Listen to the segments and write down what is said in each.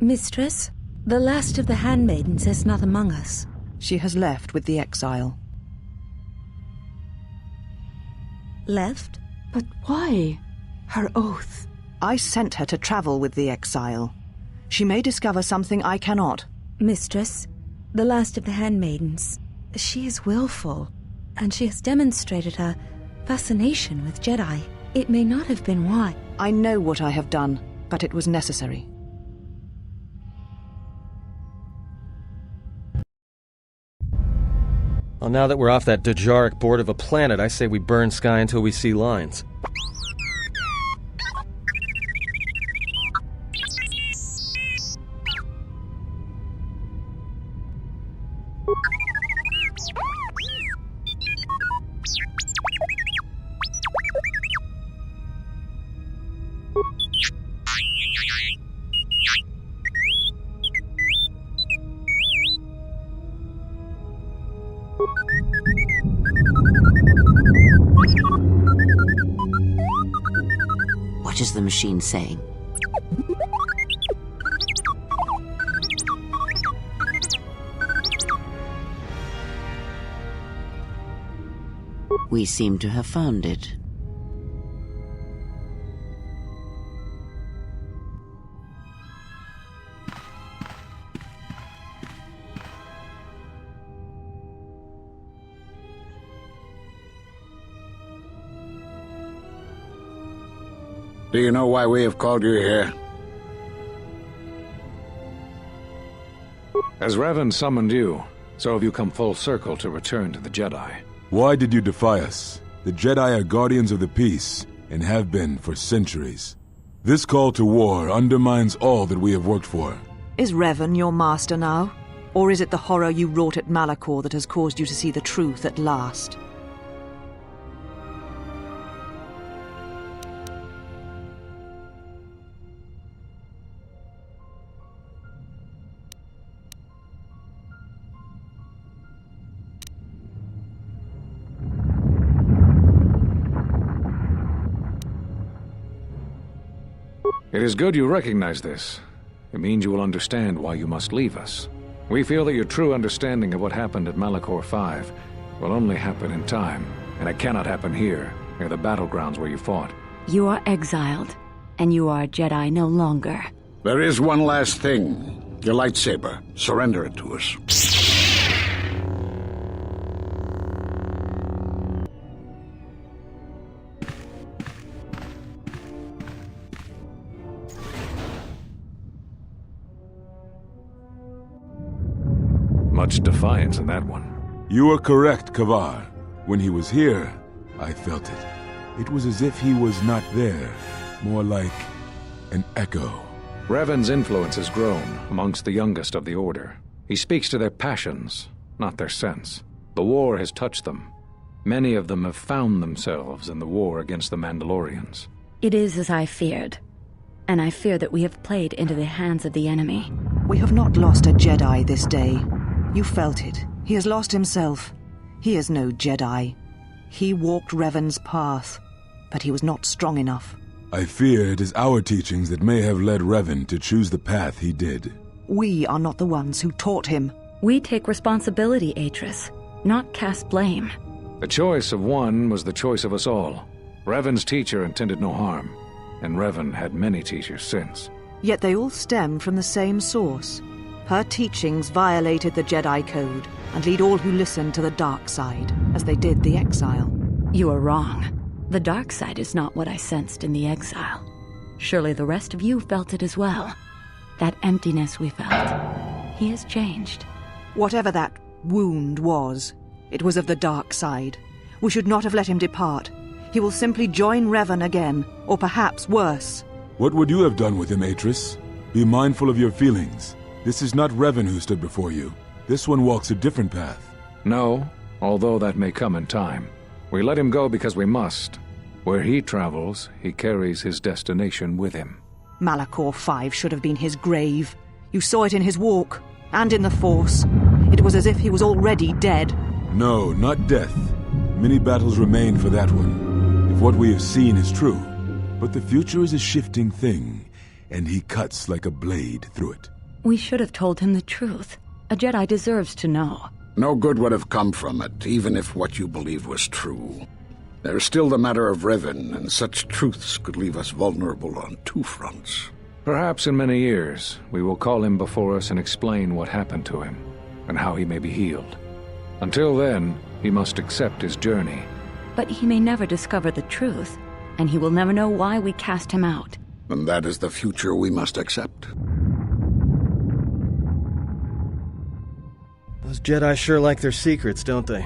Mistress, the last of the handmaidens is not among us. She has left with the exile. Left? But why? Her oath. I sent her to travel with the exile. She may discover something I cannot. Mistress, the last of the handmaidens. She is willful, and she has demonstrated her fascination with Jedi. It may not have been why. I know what I have done, but it was necessary. Well, now that we're off that Dajaric board of a planet, I say we burn sky until we see lines. What is the machine saying? We seem to have found it. Do you know why we have called you here? As Revan summoned you, so have you come full circle to return to the Jedi. Why did you defy us? The Jedi are guardians of the peace, and have been for centuries. This call to war undermines all that we have worked for. Is Revan your master now? Or is it the horror you wrought at Malachor that has caused you to see the truth at last? It is good you recognize this. It means you will understand why you must leave us. We feel that your true understanding of what happened at Malachor 5 will only happen in time, and it cannot happen here, near the battlegrounds where you fought. You are exiled, and you are a Jedi no longer. There is one last thing. Your lightsaber. Surrender it to us. Much defiance in that one. You are correct, Kavar. When he was here, I felt it. It was as if he was not there, more like an echo. Revan's influence has grown amongst the youngest of the Order. He speaks to their passions, not their sense. The war has touched them. Many of them have found themselves in the war against the Mandalorians. It is as I feared, and I fear that we have played into the hands of the enemy. We have not lost a Jedi this day. You felt it. He has lost himself. He is no Jedi. He walked Revan's path, but he was not strong enough. I fear it is our teachings that may have led Revan to choose the path he did. We are not the ones who taught him. We take responsibility, Atris, not cast blame. The choice of one was the choice of us all. Revan's teacher intended no harm, and Revan had many teachers since. Yet they all stem from the same source. Her teachings violated the Jedi Code and lead all who listen to the dark side, as they did the exile. You are wrong. The dark side is not what I sensed in the exile. Surely the rest of you felt it as well. That emptiness we felt. He has changed. Whatever that wound was, it was of the dark side. We should not have let him depart. He will simply join Revan again, or perhaps worse. What would you have done with him, Atris? Be mindful of your feelings. This is not Revan who stood before you. This one walks a different path. No, although that may come in time. We let him go because we must. Where he travels, he carries his destination with him. Malachor 5 should have been his grave. You saw it in his walk, and in the Force. It was as if he was already dead. No, not death. Many battles remain for that one, if what we have seen is true. But the future is a shifting thing, and he cuts like a blade through it. We should have told him the truth. A Jedi deserves to know. No good would have come from it, even if what you believed was true. There's still the matter of Revan, and such truths could leave us vulnerable on two fronts. Perhaps in many years, we will call him before us and explain what happened to him, and how he may be healed. Until then, he must accept his journey. But he may never discover the truth, and he will never know why we cast him out. And that is the future we must accept. Those Jedi sure like their secrets, don't they?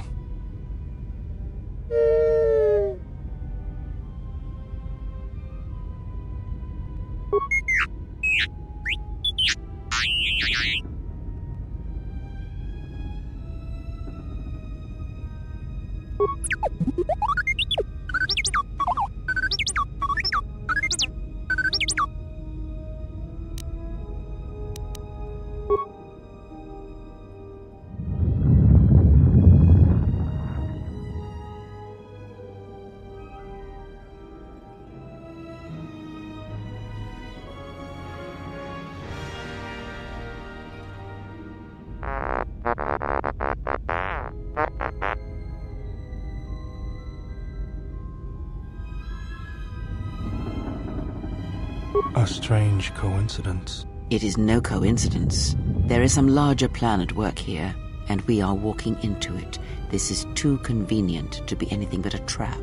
A strange coincidence. It is no coincidence. There is some larger plan at work here, and we are walking into it. This is too convenient to be anything but a trap.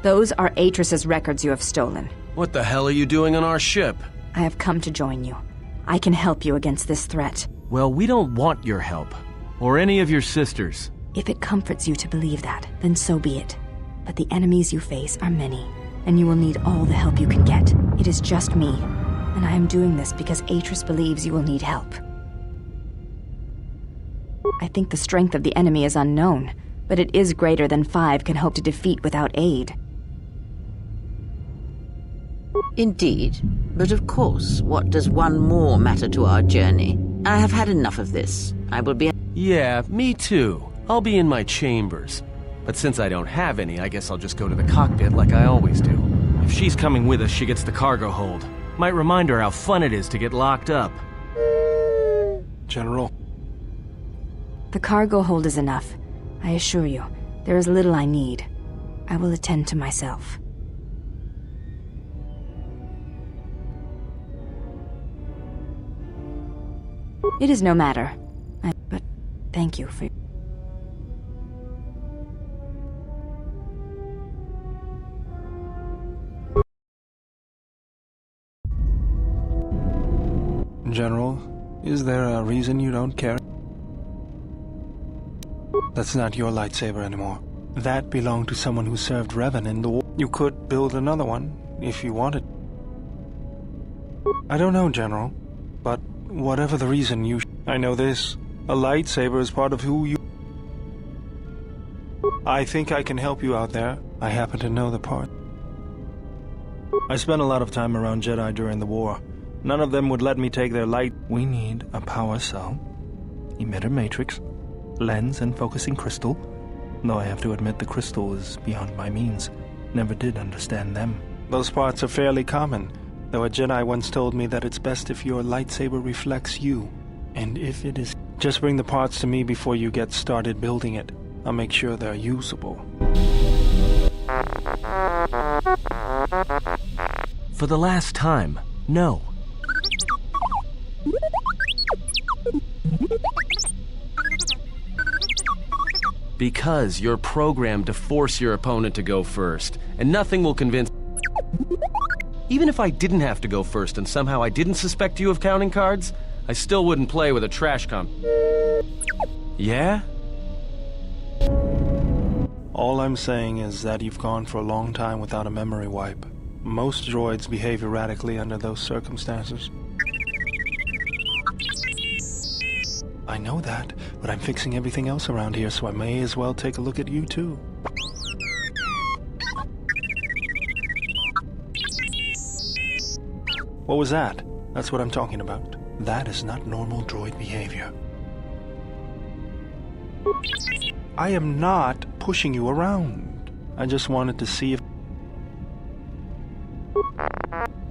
Those are Atris's records you have stolen. What the hell are you doing on our ship? I have come to join you. I can help you against this threat. Well, we don't want your help. Or any of your sisters. If it comforts you to believe that, then so be it. But the enemies you face are many, and you will need all the help you can get. It is just me, and I am doing this because Atris believes you will need help. I think the strength of the enemy is unknown, but it is greater than 5 can hope to defeat without aid. Indeed. But of course, what does one more matter to our journey? I have had enough of this. I will be... Yeah, me too. I'll be in my chambers. But since I don't have any, I guess I'll just go to the cockpit like I always do. If she's coming with us, she gets the cargo hold. Might remind her how fun it is to get locked up. General. The cargo hold is enough. I assure you, there is little I need. I will attend to myself. It is no matter. But thank you for... General, is there a reason you don't carry? That's not your lightsaber anymore. That belonged to someone who served Revan in the war. You could build another one, if you wanted. I don't know, General, but whatever the reason I know this. A lightsaber is part of who you... I think I can help you out there. I happen to know the part. I spent a lot of time around Jedi during the war. None of them would let me take their light. We need a power cell, emitter matrix, lens and focusing crystal. Though I have to admit the crystal is beyond my means. Never did understand them. Those parts are fairly common, though a Jedi once told me that it's best if your lightsaber reflects you. And if it is, just bring the parts to me before you get started building it. I'll make sure they're usable. For the last time, no. Because you're programmed to force your opponent to go first, and nothing will convince... Even if I didn't have to go first and somehow I didn't suspect you of counting cards, I still wouldn't play with a trash comp. Yeah? All I'm saying is that you've gone for a long time without a memory wipe. Most droids behave erratically under those circumstances. I know that, but I'm fixing everything else around here, so I may as well take a look at you too. What was that? That's what I'm talking about. That is not normal droid behavior. I am not pushing you around. I just wanted to see if...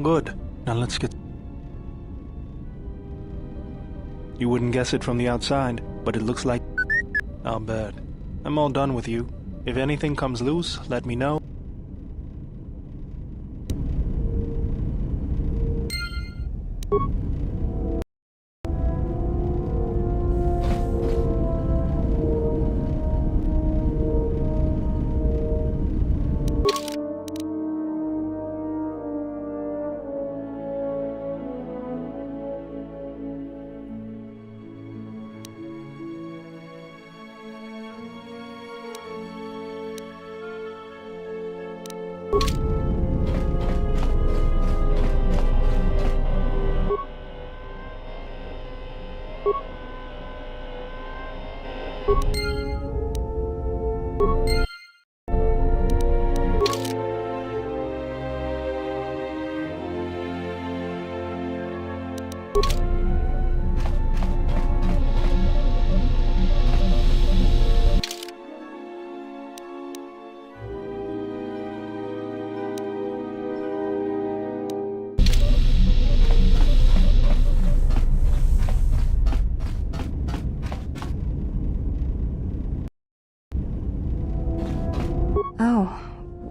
Good. Now let's get... You wouldn't guess it from the outside, but it looks like... I'll bet. I'm all done with you. If anything comes loose, let me know.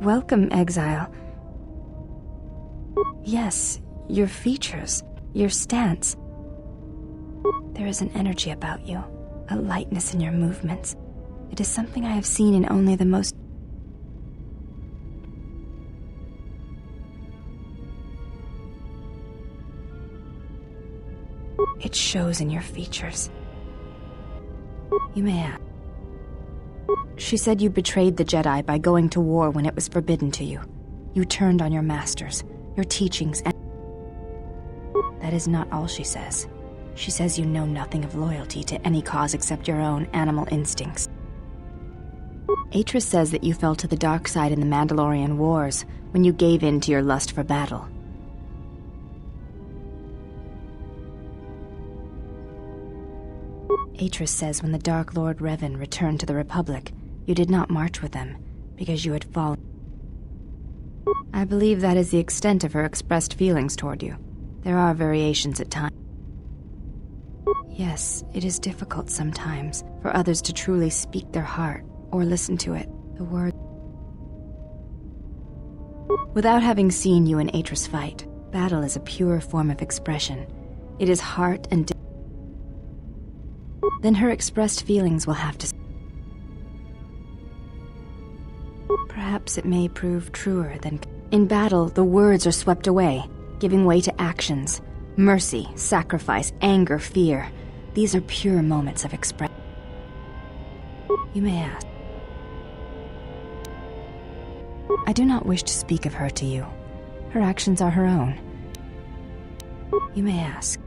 Welcome, Exile. Yes, your features, your stance. There is an energy about you, a lightness in your movements. It is something I have seen in only the most... It shows in your features. You may ask. She said you betrayed the Jedi by going to war when it was forbidden to you. You turned on your masters, your teachings, and... That is not all she says. She says you know nothing of loyalty to any cause except your own animal instincts. Atris says that you fell to the dark side in the Mandalorian Wars when you gave in to your lust for battle. Atris says when the Dark Lord Revan returned to the Republic, you did not march with them, because you had fallen. I believe that is the extent of her expressed feelings toward you. There are variations at times. Yes, it is difficult sometimes for others to truly speak their heart, or listen to it, the word. Without having seen you and Atris fight, battle is a pure form of expression. It is heart and... Then her expressed feelings will have to... Perhaps it may prove truer than... In battle, the words are swept away, giving way to actions. Mercy, sacrifice, anger, fear. These are pure moments of expression. You may ask. I do not wish to speak of her to you. Her actions are her own. You may ask.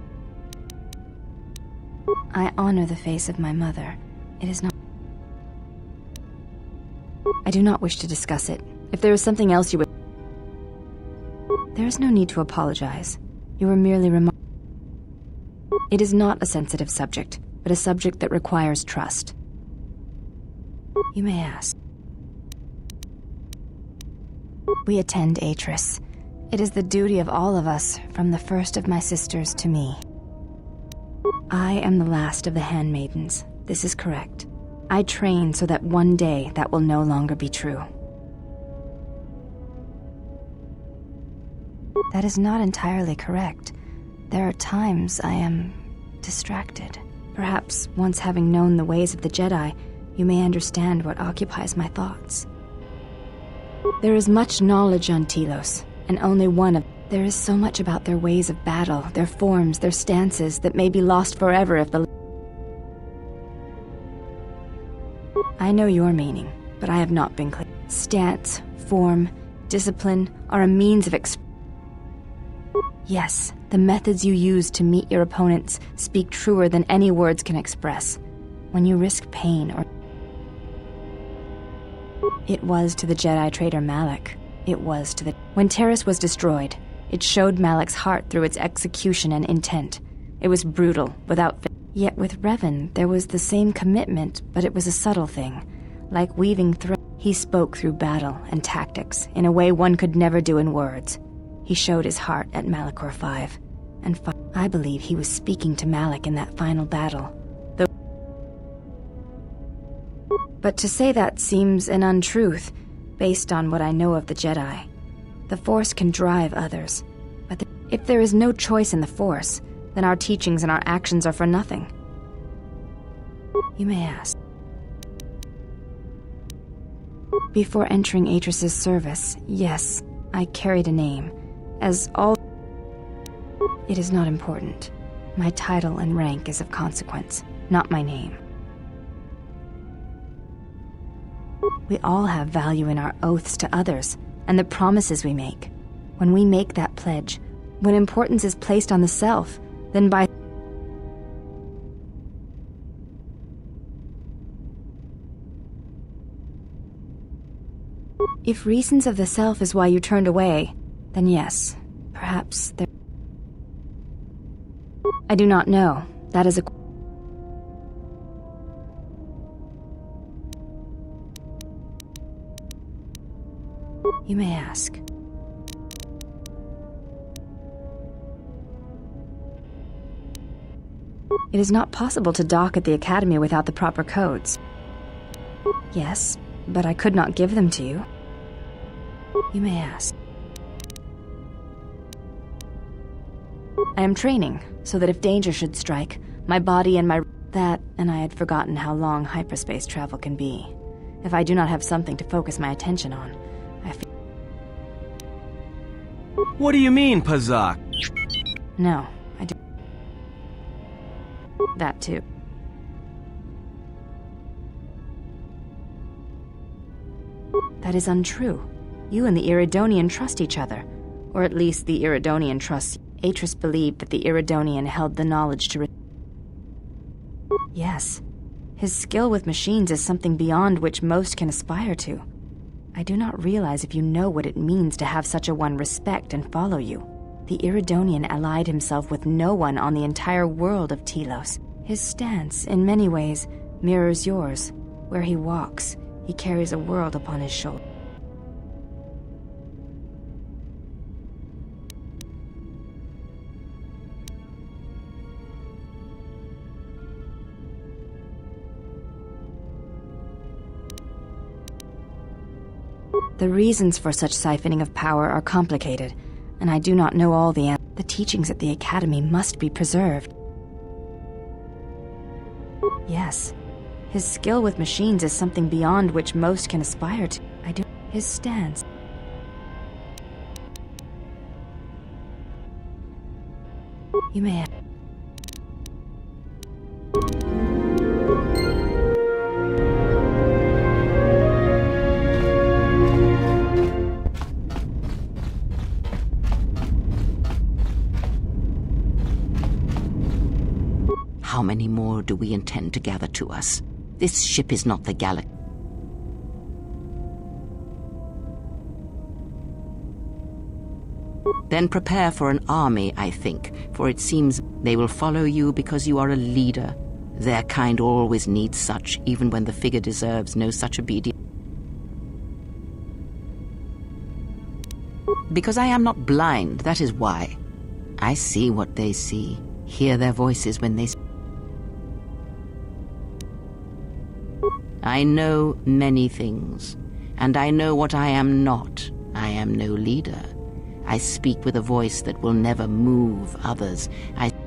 I honor the face of my mother. It is not... I do not wish to discuss it. If there is something else you would... There is no need to apologize. You were merely It is not a sensitive subject, but a subject that requires trust. You may ask. We attend Atris. It is the duty of all of us, from the first of my sisters to me. I am the last of the handmaidens. This is correct. I train so that one day that will no longer be true. That is not entirely correct. There are times I am distracted. Perhaps once having known the ways of the Jedi, you may understand what occupies my thoughts. There is much knowledge on Telos, and only one of... There is so much about their ways of battle, their forms, their stances, that may be lost forever if the... I know your meaning, but I have not been clear. Stance, form, discipline are a means of Yes, the methods you use to meet your opponents speak truer than any words can express. When you risk pain or... It was to the Jedi traitor Malak. It was to the... When Taris was destroyed, it showed Malak's heart through its execution and intent. It was brutal, without... Yet with Revan, there was the same commitment, but it was a subtle thing. Like weaving thread. He spoke through battle and tactics in a way one could never do in words. He showed his heart at Malachor 5, and I believe he was speaking to Malak in that final battle. But to say that seems an untruth, based on what I know of the Jedi. The Force can drive others, but if there is no choice in the Force, then our teachings and our actions are for nothing. You may ask. Before entering Atris's service, yes, I carried a name, as all... It is not important. My title and rank is of consequence, not my name. We all have value in our oaths to others, and the promises we make. When we make that pledge, when importance is placed on the self, then by... If reasons of the self is why you turned away, then yes, perhaps there... I do not know. That is a... You may ask. It is not possible to dock at the Academy without the proper codes. Yes, but I could not give them to you. You may ask. I am training, so that if danger should strike, my body and my... That, and I had forgotten how long hyperspace travel can be. If I do not have something to focus my attention on, I feel... What do you mean, Pazaak? No, I do... That too. That is untrue. You and the Iridonian trust each other. Or at least the Iridonian trusts... Atris believed that the Iridonian held the knowledge to... Yes. His skill with machines is something beyond which most can aspire to. I do not realize if you know what it means to have such a one respect and follow you. The Iridonian allied himself with no one on the entire world of Telos. His stance, in many ways, mirrors yours. Where he walks, he carries a world upon his shoulder. The reasons for such siphoning of power are complicated, and I do not know all the answers. The teachings at the Academy must be preserved. Yes, his skill with machines is something beyond which most can aspire to. I do. His stance. You may. How many more do we intend to gather to us? This ship is not the Galaxy. Then prepare for an army, I think, for it seems they will follow you because you are a leader. Their kind always needs such, even when the figure deserves no such obedience. Because I am not blind, that is why. I see what they see, hear their voices when they speak. I know many things, and I know what I am not. I am no leader. I speak with a voice that will never move others.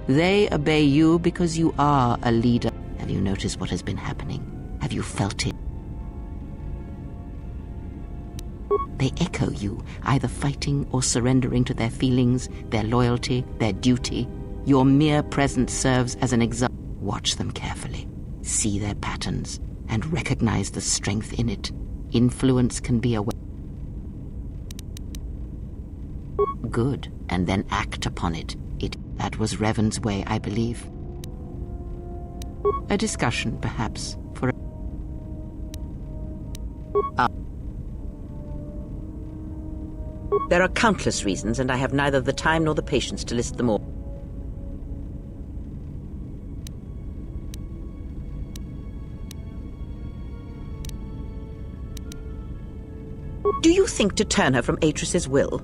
They obey you because you are a leader. Have you noticed what has been happening? Have you felt it? They echo you, either fighting or surrendering to their feelings, their loyalty, their duty. Your mere presence serves as an example. Watch them carefully. See their patterns. And recognize the strength in it. Influence can be a way. Good, and then act upon it. That was Revan's way, I believe. A discussion, perhaps, for There are countless reasons, and I have neither the time nor the patience to list them all. Do you think to turn her from Atris's will?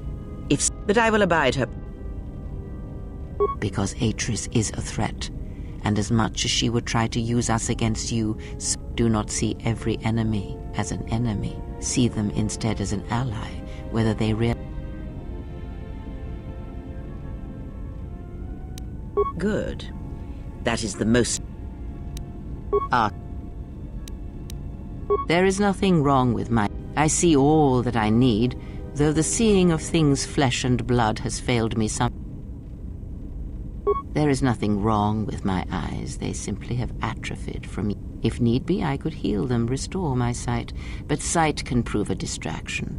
But I will abide her. Because Atris is a threat, and as much as she would try to use us against you, do not see every enemy as an enemy. See them instead as an ally, whether they Good. That is the most... There is nothing wrong with my... I see all that I need, though the seeing of things flesh and blood has failed me some... There is nothing wrong with my eyes. They simply have atrophied from... If need be, I could heal them, restore my sight. But sight can prove a distraction,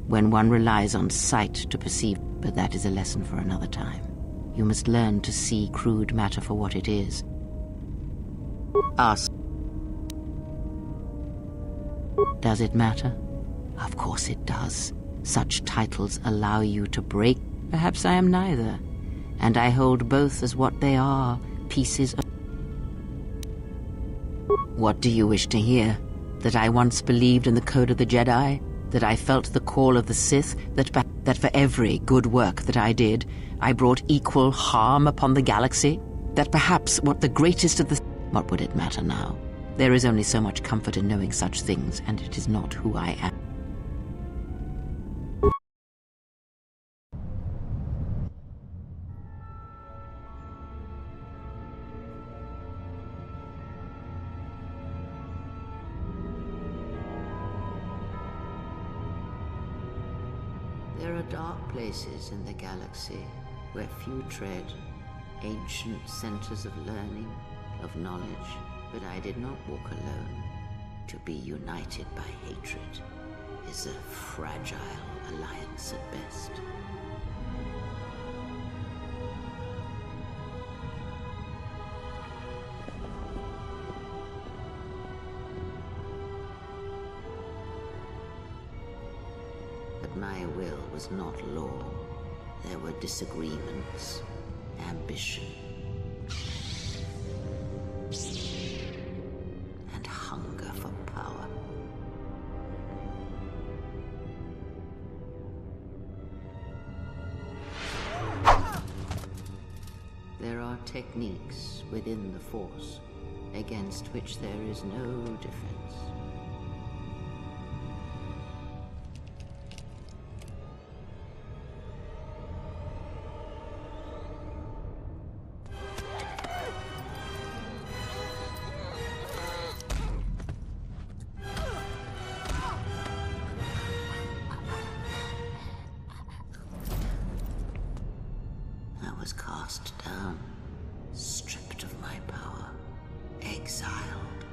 when one relies on sight to perceive. But that is a lesson for another time. You must learn to see crude matter for what it is. Ask. Does it matter? Of course it does. Such titles allow you to break. Perhaps I am neither, and I hold both as what they are, pieces of... What do you wish to hear? That I once believed in the code of the Jedi? That I felt the call of the Sith? That for every good work that I did, I brought equal harm upon the galaxy? That perhaps what the greatest of the... What would it matter now? There is only so much comfort in knowing such things, and it is not who I am. There are dark places in the galaxy where few tread, ancient centers of learning, of knowledge, but I did not walk alone. To be united by hatred is a fragile alliance at best. But my will was not law. There were disagreements, ambition, and hunger for power. There are techniques within the Force against which there is no defense. I was cast down, stripped of my power, exiled.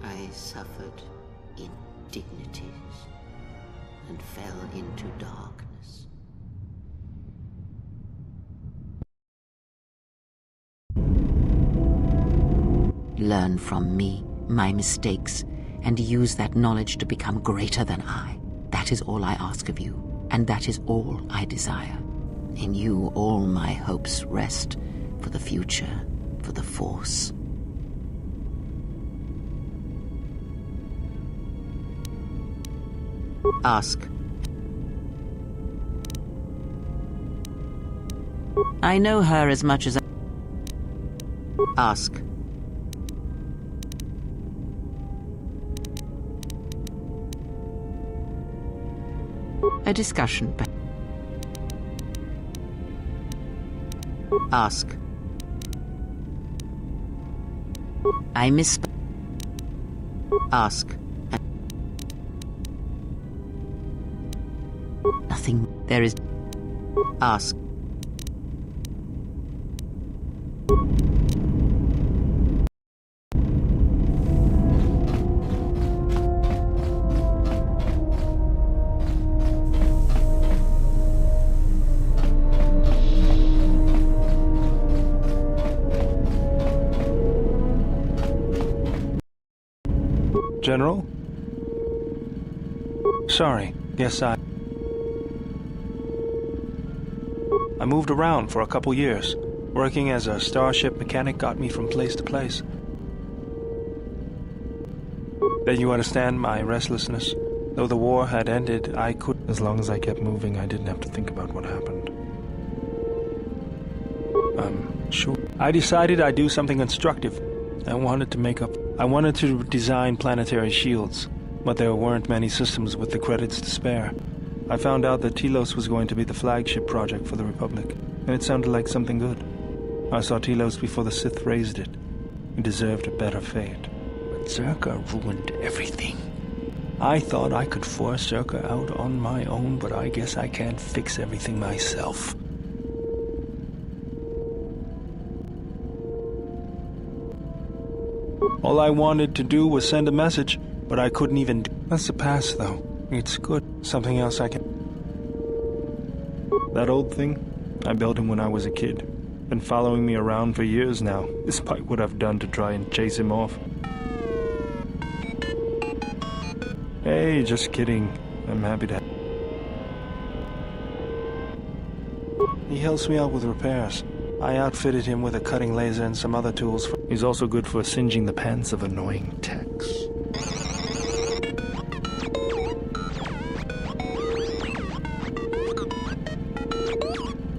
I suffered indignities and fell into darkness. Learn from me, my mistakes, and use that knowledge to become greater than I. That is all I ask of you, and that is all I desire. In you all my hopes rest, for the future, for the Force. Ask. I know her as much as I... Ask. A discussion, but... Ask. I misspoke. Ask. Nothing. There is... Ask. General? Sorry. Yes, I moved around for a couple years. Working as a starship mechanic got me from place to place. Then you understand my restlessness. Though the war had ended, I could... As long as I kept moving, I didn't have to think about what happened. Sure. I decided I'd do something constructive. I wanted to design planetary shields, but there weren't many systems with the credits to spare. I found out that Telos was going to be the flagship project for the Republic, and it sounded like something good. I saw Telos before the Sith raised it. It deserved a better fate. But Zerka ruined everything. I thought I could force Zerka out on my own, but I guess I can't fix everything myself. All I wanted to do was send a message, but I couldn't even do. That's the past, though. It's good. Something else I can... That old thing? I built him when I was a kid. Been following me around for years now, despite what I've done to try and chase him off. Hey, just kidding. I'm happy to... He helps me out with repairs. I outfitted him with a cutting laser and some other tools. He's also good for singeing the pants of annoying techs.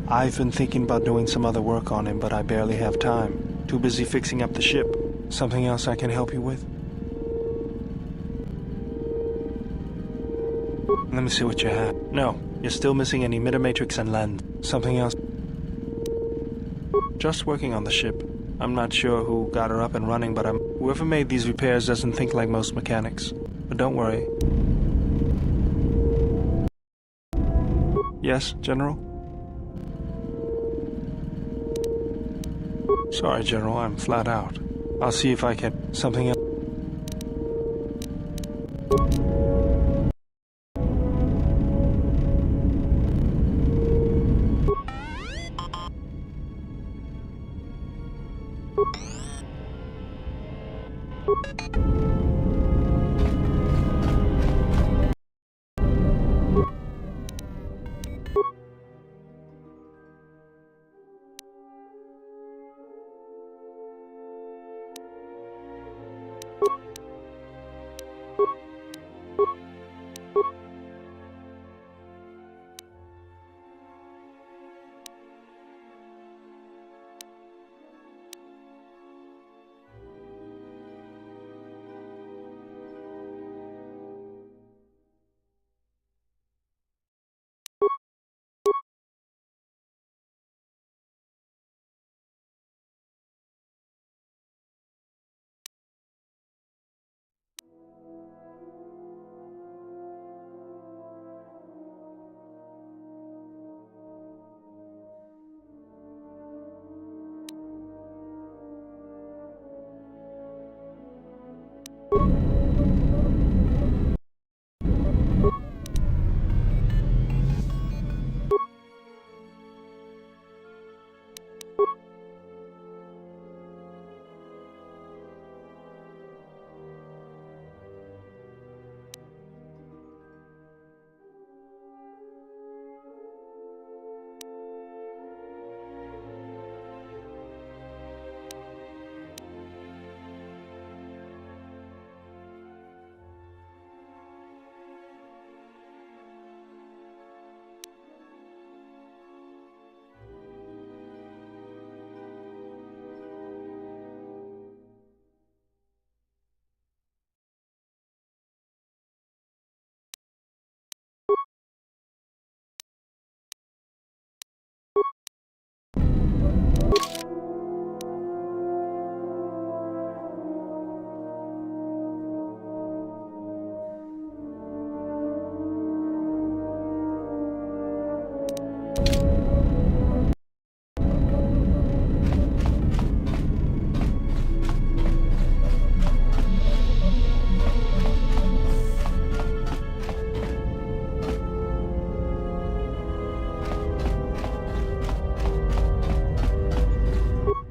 I've been thinking about doing some other work on him, but I barely have time. Too busy fixing up the ship. Something else I can help you with? Let me see what you have. No, you're still missing any emitter-matrix and lens. Something else? Just working on the ship. I'm not sure who got her up and running, but whoever made these repairs doesn't think like most mechanics. But don't worry. Yes, General? Sorry, General, I'm flat out. I'll see if I can... Something else...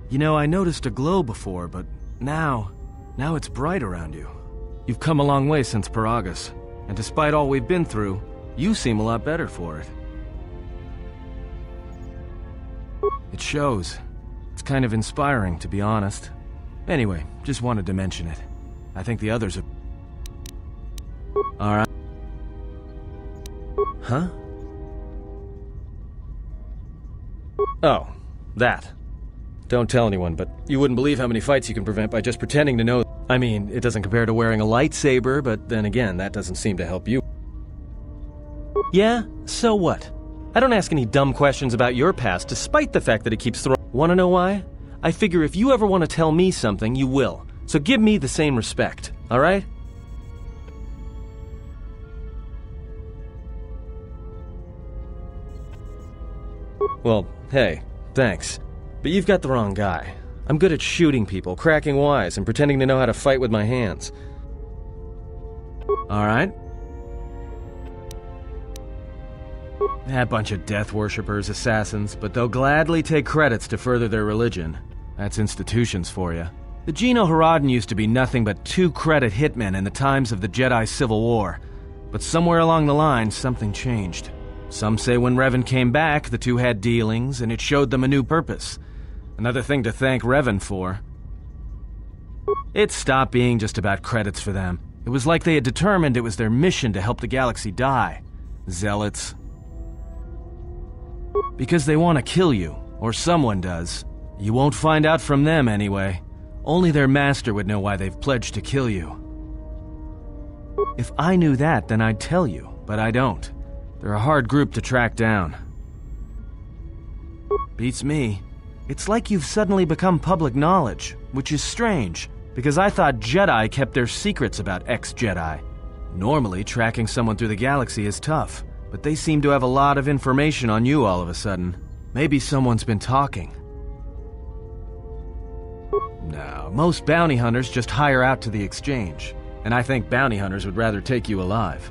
You know, I noticed a glow before, but now it's bright around you. You've come a long way since Peragus, and despite all we've been through, you seem a lot better for it. It shows. It's kind of inspiring, to be honest. Anyway, just wanted to mention it. I think the others are... Alright. Huh? Oh, that. Don't tell anyone, but you wouldn't believe how many fights you can prevent by just pretending to know. I mean, it doesn't compare to wearing a lightsaber, but then again, that doesn't seem to help you. Yeah? So what? I don't ask any dumb questions about your past, despite the fact that it keeps throwing. Wanna know why? I figure if you ever want to tell me something, you will. So give me the same respect, alright? Well, hey, thanks. But you've got the wrong guy. I'm good at shooting people, cracking wise, and pretending to know how to fight with my hands. Alright? That bunch of death worshippers, assassins, but they'll gladly take credits to further their religion. That's institutions for you. The Geno Haradan used to be nothing but 2-credit hitmen in the times of the Jedi Civil War. But somewhere along the line, something changed. Some say when Revan came back, the two had dealings, and it showed them a new purpose. Another thing to thank Revan for. It stopped being just about credits for them. It was like they had determined it was their mission to help the galaxy die. Zealots. Because they want to kill you, or someone does. You won't find out from them anyway. Only their master would know why they've pledged to kill you. If I knew that, then I'd tell you, but I don't. They're a hard group to track down. Beats me. It's like you've suddenly become public knowledge, which is strange, because I thought Jedi kept their secrets about ex-Jedi. Normally, tracking someone through the galaxy is tough, but they seem to have a lot of information on you all of a sudden. Maybe someone's been talking. No, most bounty hunters just hire out to the exchange, and I think bounty hunters would rather take you alive.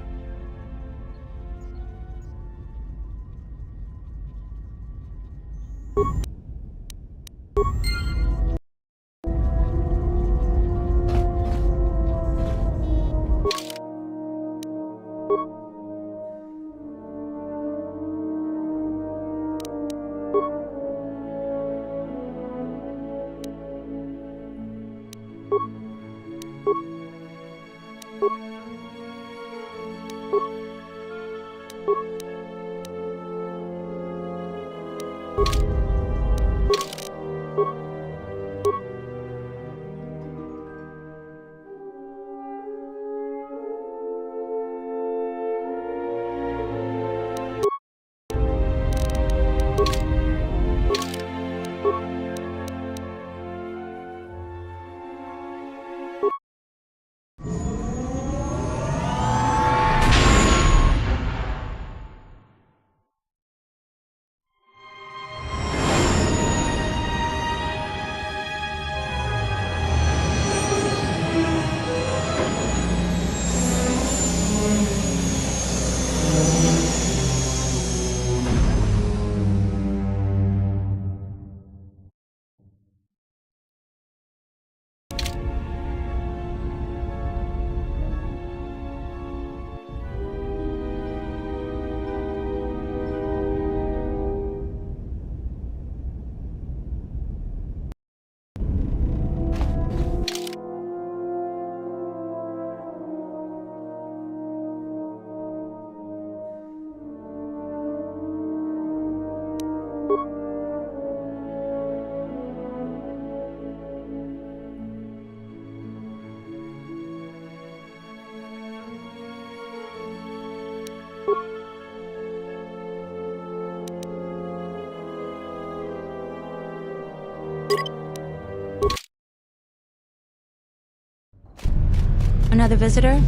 Another visitor?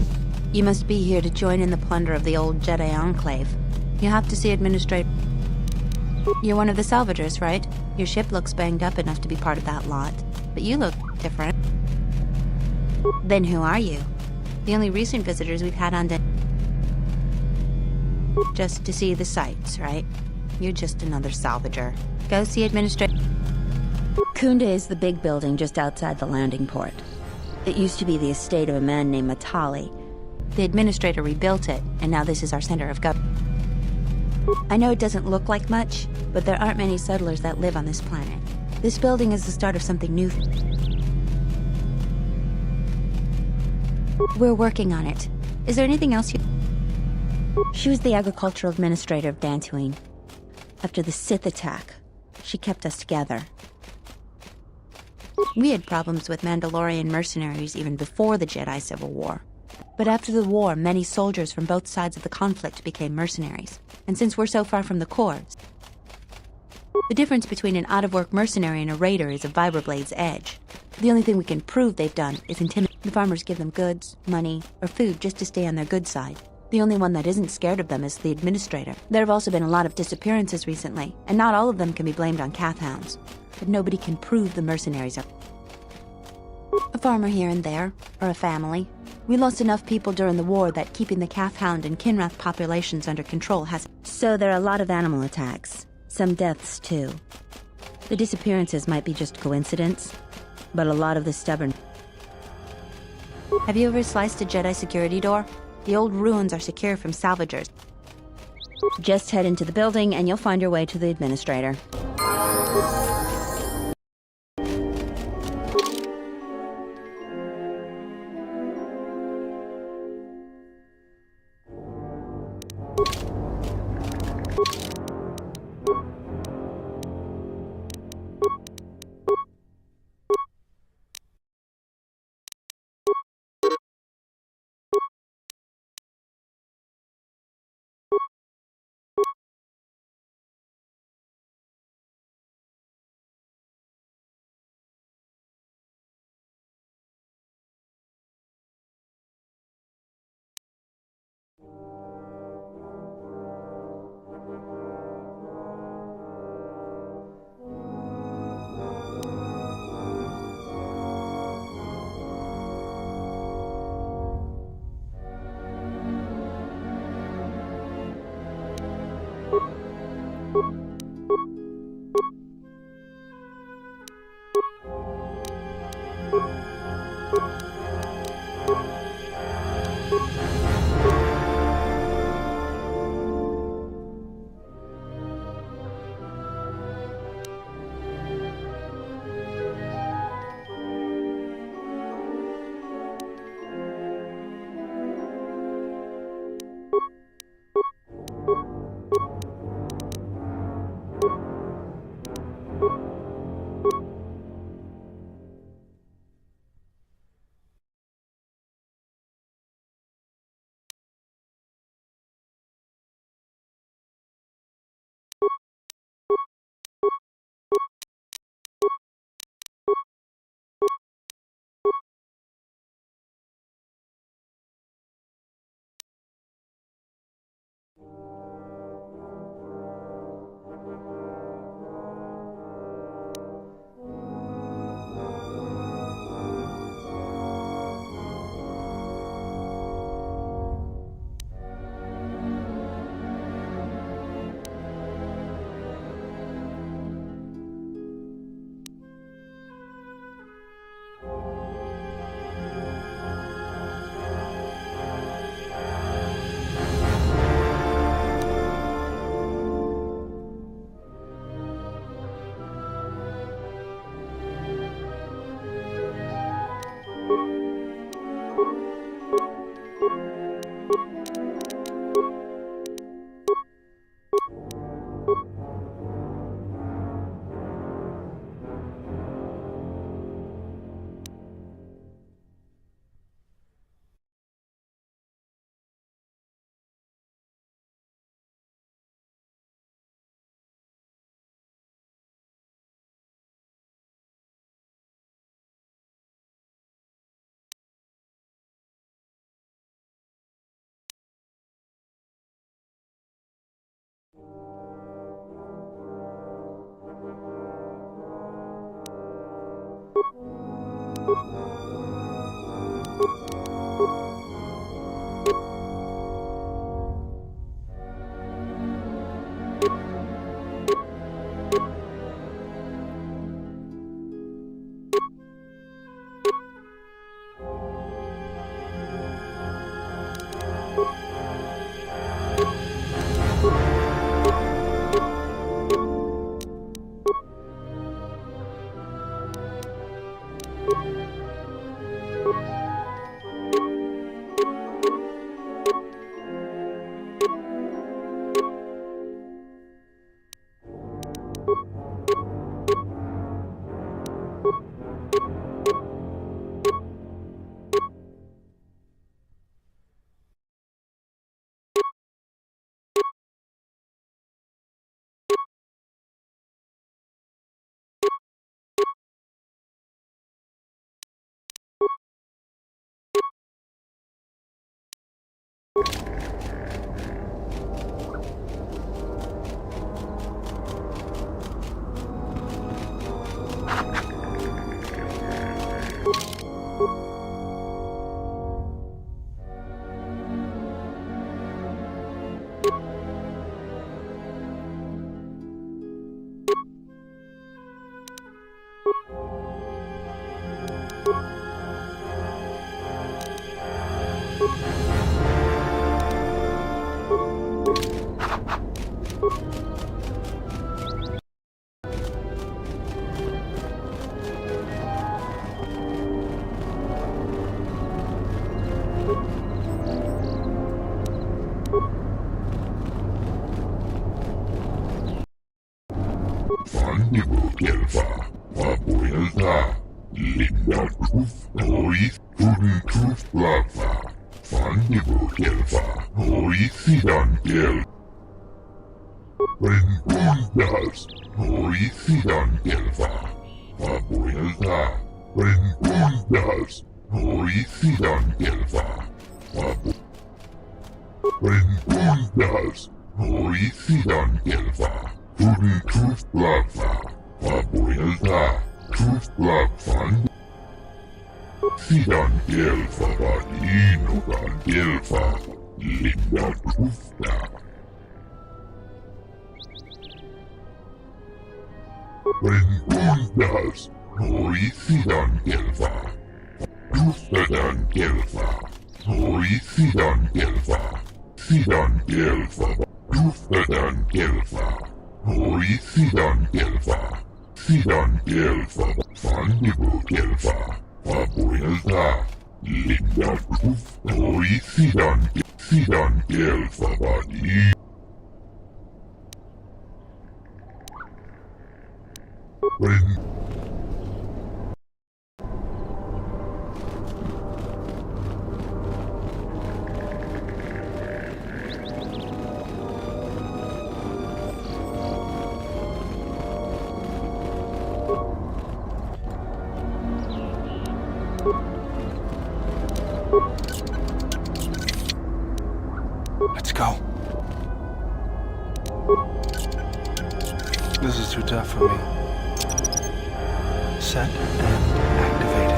You must be here to join in the plunder of the old Jedi Enclave. You have to see Administrator... You're one of the salvagers, right? Your ship looks banged up enough to be part of that lot. But you look different. Then who are you? The only recent visitors we've had on just to see the sights, right? You're just another salvager. Go see Administrator... Kunde is the big building just outside the landing port. It used to be the estate of a man named Matali. The Administrator rebuilt it, and now this is our center of government. I know it doesn't look like much, but there aren't many settlers that live on this planet. This building is the start of something new. We're working on it. Is there anything else you... She was the agricultural administrator of Dantooine. After the Sith attack, she kept us together. We had problems with Mandalorian mercenaries even before the Jedi Civil War. But after the war, many soldiers from both sides of the conflict became mercenaries. And since we're so far from the core, the difference between an out-of-work mercenary and a raider is a Vibra-Blade's edge. The only thing we can prove they've done is intimidate. The farmers give them goods, money, or food just to stay on their good side. The only one that isn't scared of them is the administrator. There have also been a lot of disappearances recently, and not all of them can be blamed on Kath hounds. But nobody can prove the mercenaries are a farmer here and there, or a family. We lost enough people during the war that keeping the Kath hound and Kinrath populations under control has... So there are a lot of animal attacks. Some deaths, too. The disappearances might be just coincidence, but a lot of the stubborn... Have you ever sliced a Jedi security door? The old ruins are secure from salvagers. Just head into the building and you'll find your way to the administrator. Let's go. This is too tough for me. Set and activated.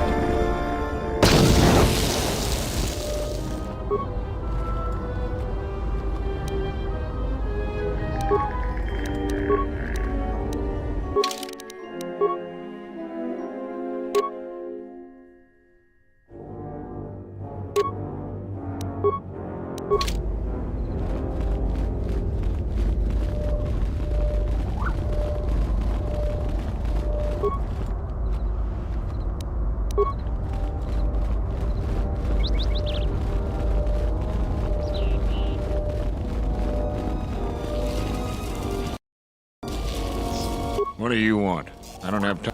What do you want? I don't have time.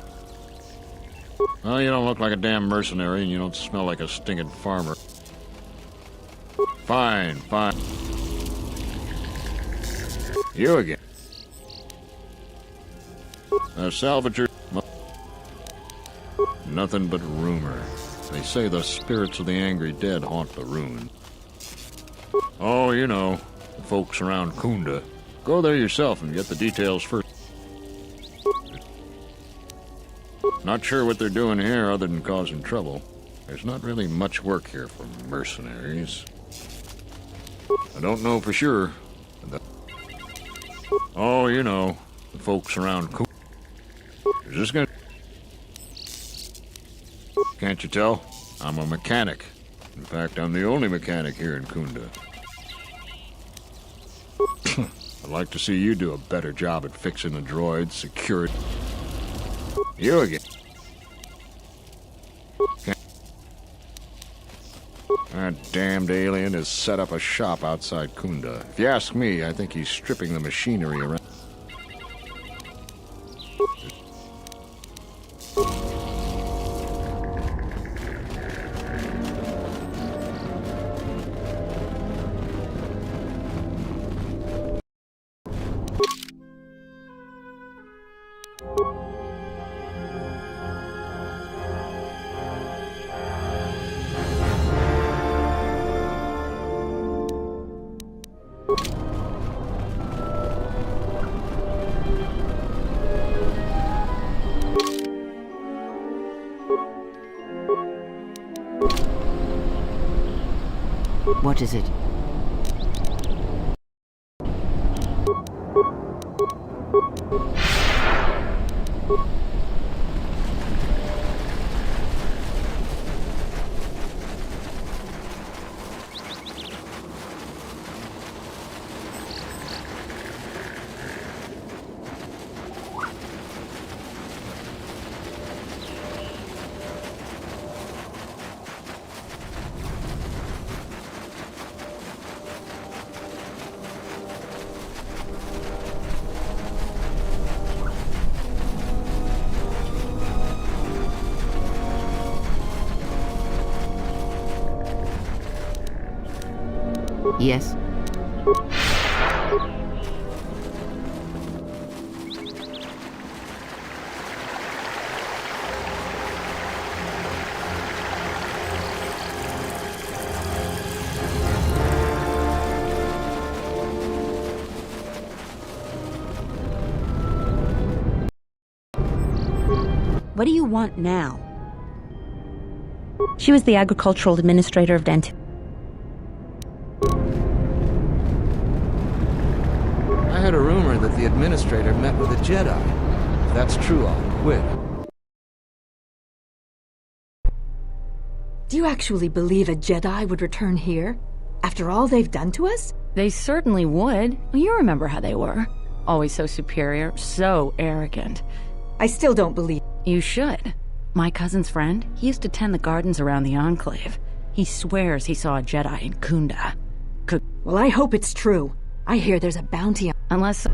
Well, you don't look like a damn mercenary, and you don't smell like a stinking farmer. Fine, fine. You again. A salvager. Nothing but rumor. They say the spirits of the angry dead haunt the ruin. Oh, you know, the folks around Kunda. Go there yourself and get the details first. Not sure what they're doing here other than causing trouble. There's not really much work here for mercenaries. I don't know for sure. Oh, you know, the folks around Kunda. Is this gonna... Can't you tell? I'm a mechanic. In fact, I'm the only mechanic here in Kunda. I'd like to see you do a better job at fixing the droids, security. You again. That damned alien has set up a shop outside Kunda. If you ask me, I think he's stripping the machinery around. What is it? Yes. What do you want now? She was the agricultural administrator of Dent. I heard a rumor that the administrator met with a Jedi. If that's true, I'll quit. Do you actually believe a Jedi would return here? After all they've done to us? They certainly would. You remember how they were. Always so superior, so arrogant. I still don't believe. You should. My cousin's friend, he used to tend the gardens around the Enclave. He swears he saw a Jedi in Kunda. Well, I hope it's true. I hear there's a bounty on... Unless...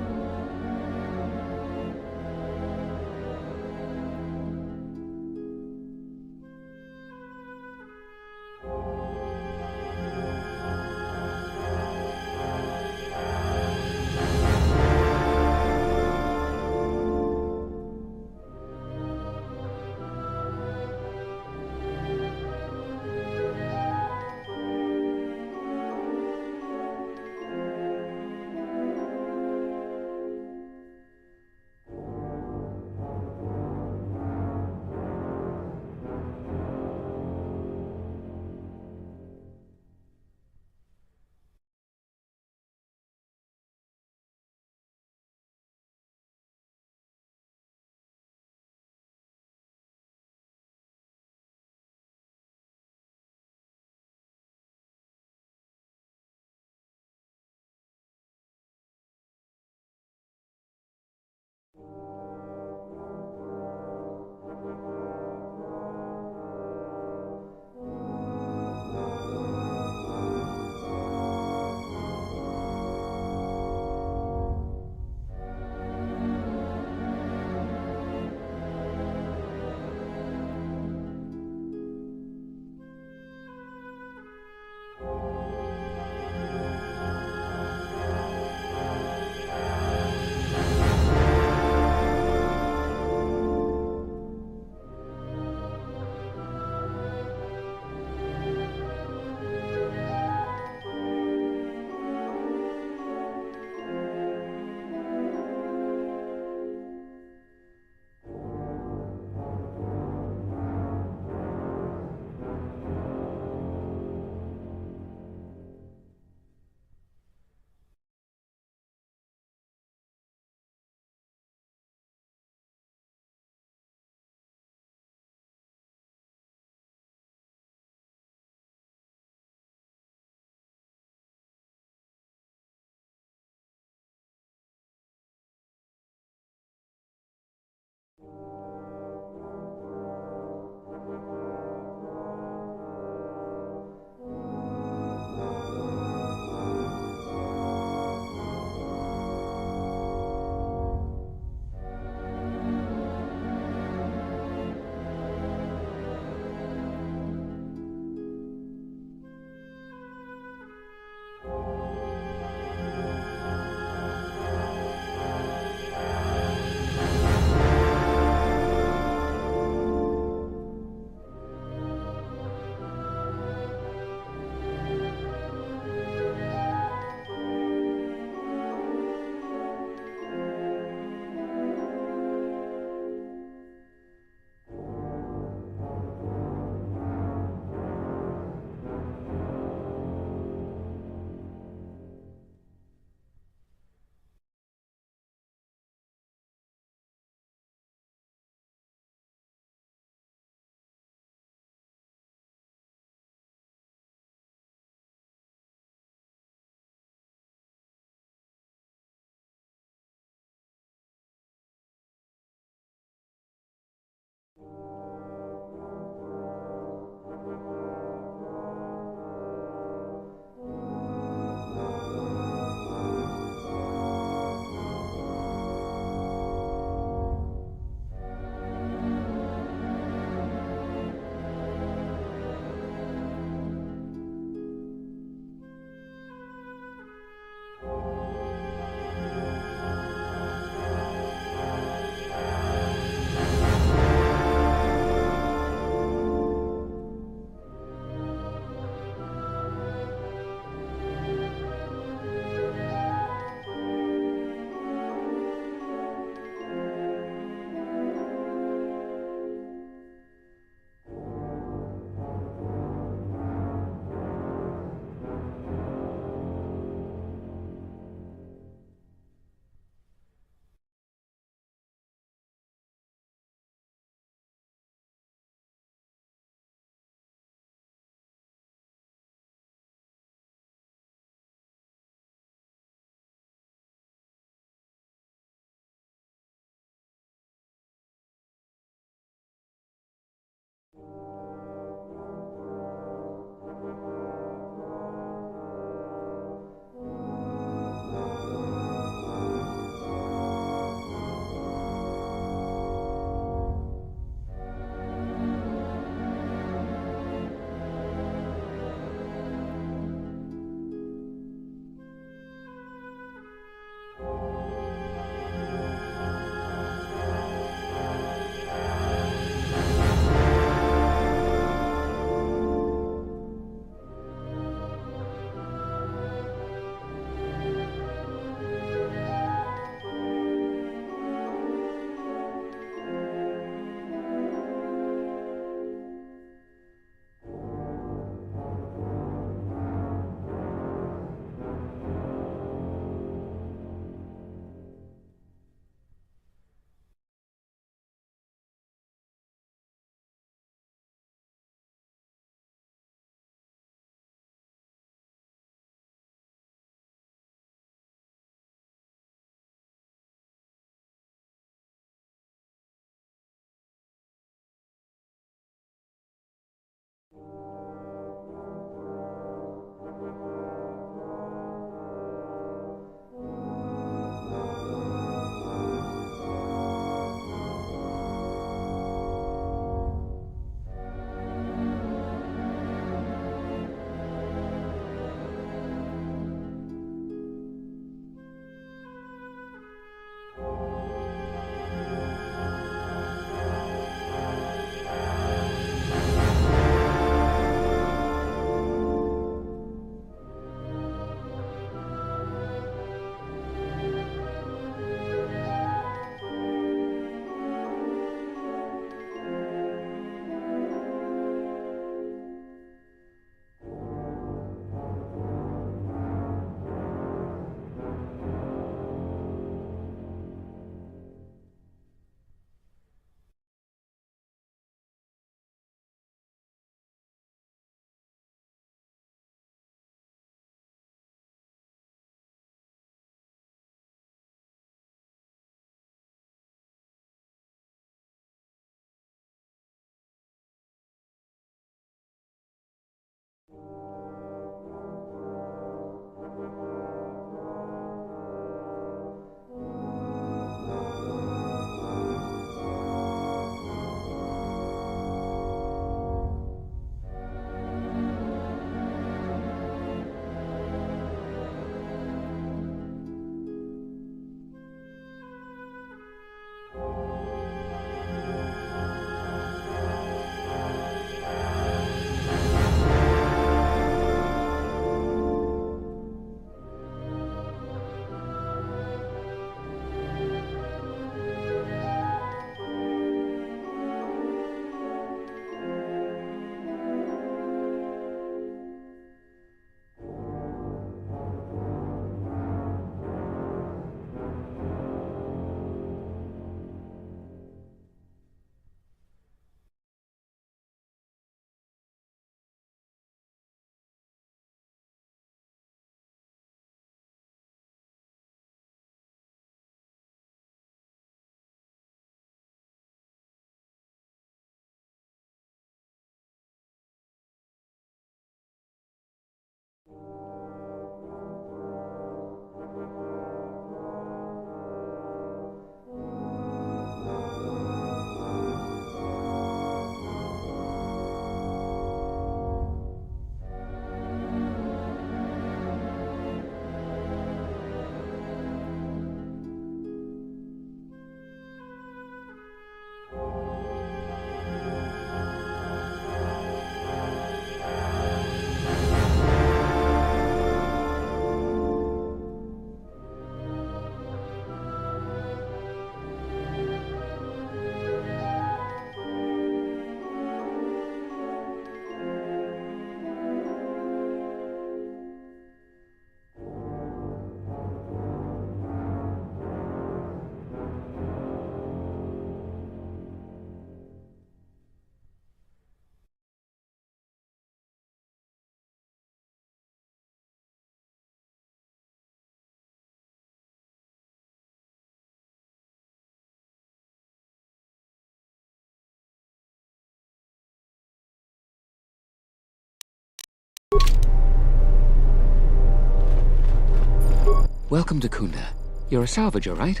Welcome to Kunda. You're a salvager, right?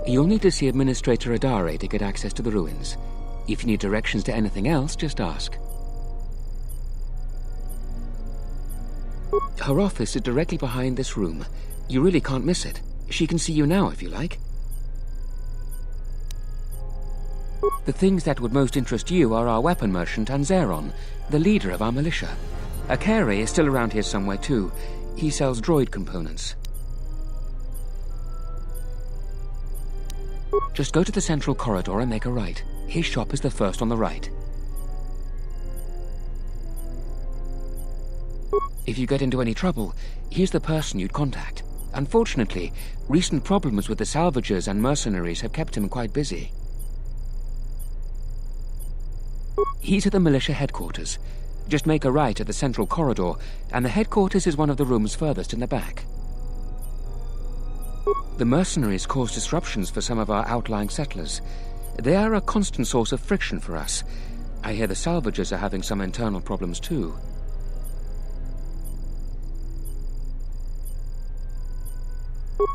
You'll need to see Administrator Adare to get access to the ruins. If you need directions to anything else, just ask. Her office is directly behind this room. You really can't miss it. She can see you now if you like. The things that would most interest you are our weapon merchant Anzeron, the leader of our militia. Akere is still around here somewhere too. He sells droid components. Just go to the central corridor and make a right. His shop is the first on the right. If you get into any trouble, he's the person you'd contact. Unfortunately, recent problems with the salvagers and mercenaries have kept him quite busy. He's at the militia headquarters. Just make a right at the central corridor, and the headquarters is one of the rooms furthest in the back. The mercenaries cause disruptions for some of our outlying settlers. They are a constant source of friction for us. I hear the salvagers are having some internal problems too.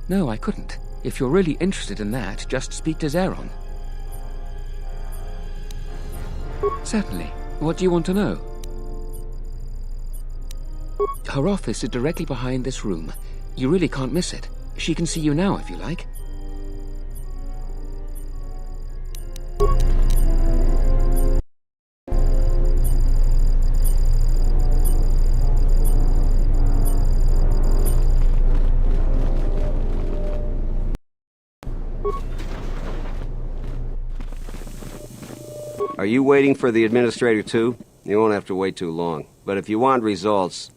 No, I couldn't. If you're really interested in that, just speak to Zeron. Certainly. What do you want to know? Her office is directly behind this room. You really can't miss it. She can see you now if you like. Are you waiting for the administrator too? You won't have to wait too long. But if you want results...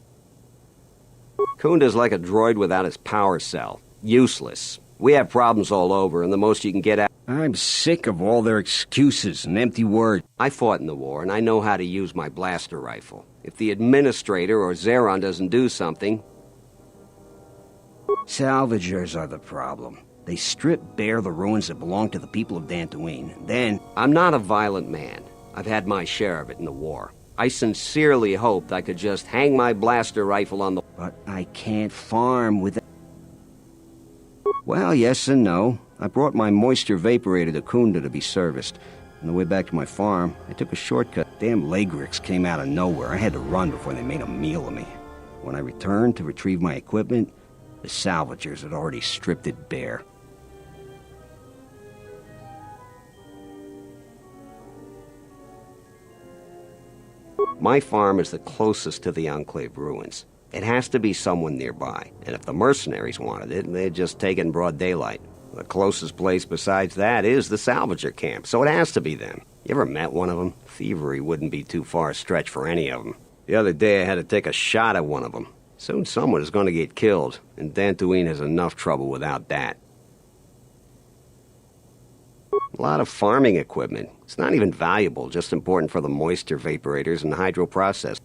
Kunda's like a droid without his power cell. Useless. We have problems all over, and the most you can get out... I'm sick of all their excuses and empty words. I fought in the war, and I know how to use my blaster rifle. If the administrator or Zeron doesn't do something... Salvagers are the problem. They strip bare the ruins that belong to the people of Dantooine. Then... I'm not a violent man. I've had my share of it in the war. I sincerely hoped I could just hang my blaster rifle on the... But I can't farm with... Well, yes and no. I brought my moisture vaporator to Kunda to be serviced. On the way back to my farm, I took a shortcut. Damn Lagrix came out of nowhere. I had to run before they made a meal of me. When I returned to retrieve my equipment, the salvagers had already stripped it bare. My farm is the closest to the Enclave ruins. It has to be someone nearby, and if the mercenaries wanted it, they'd just take it in broad daylight. The closest place besides that is the salvager camp, so it has to be them. You ever met one of them? Thievery wouldn't be too far a stretch for any of them. The other day I had to take a shot at one of them. Soon someone is going to get killed, and Dantooine has enough trouble without that. A lot of farming equipment. It's not even valuable, just important for the moisture vaporators and hydro process.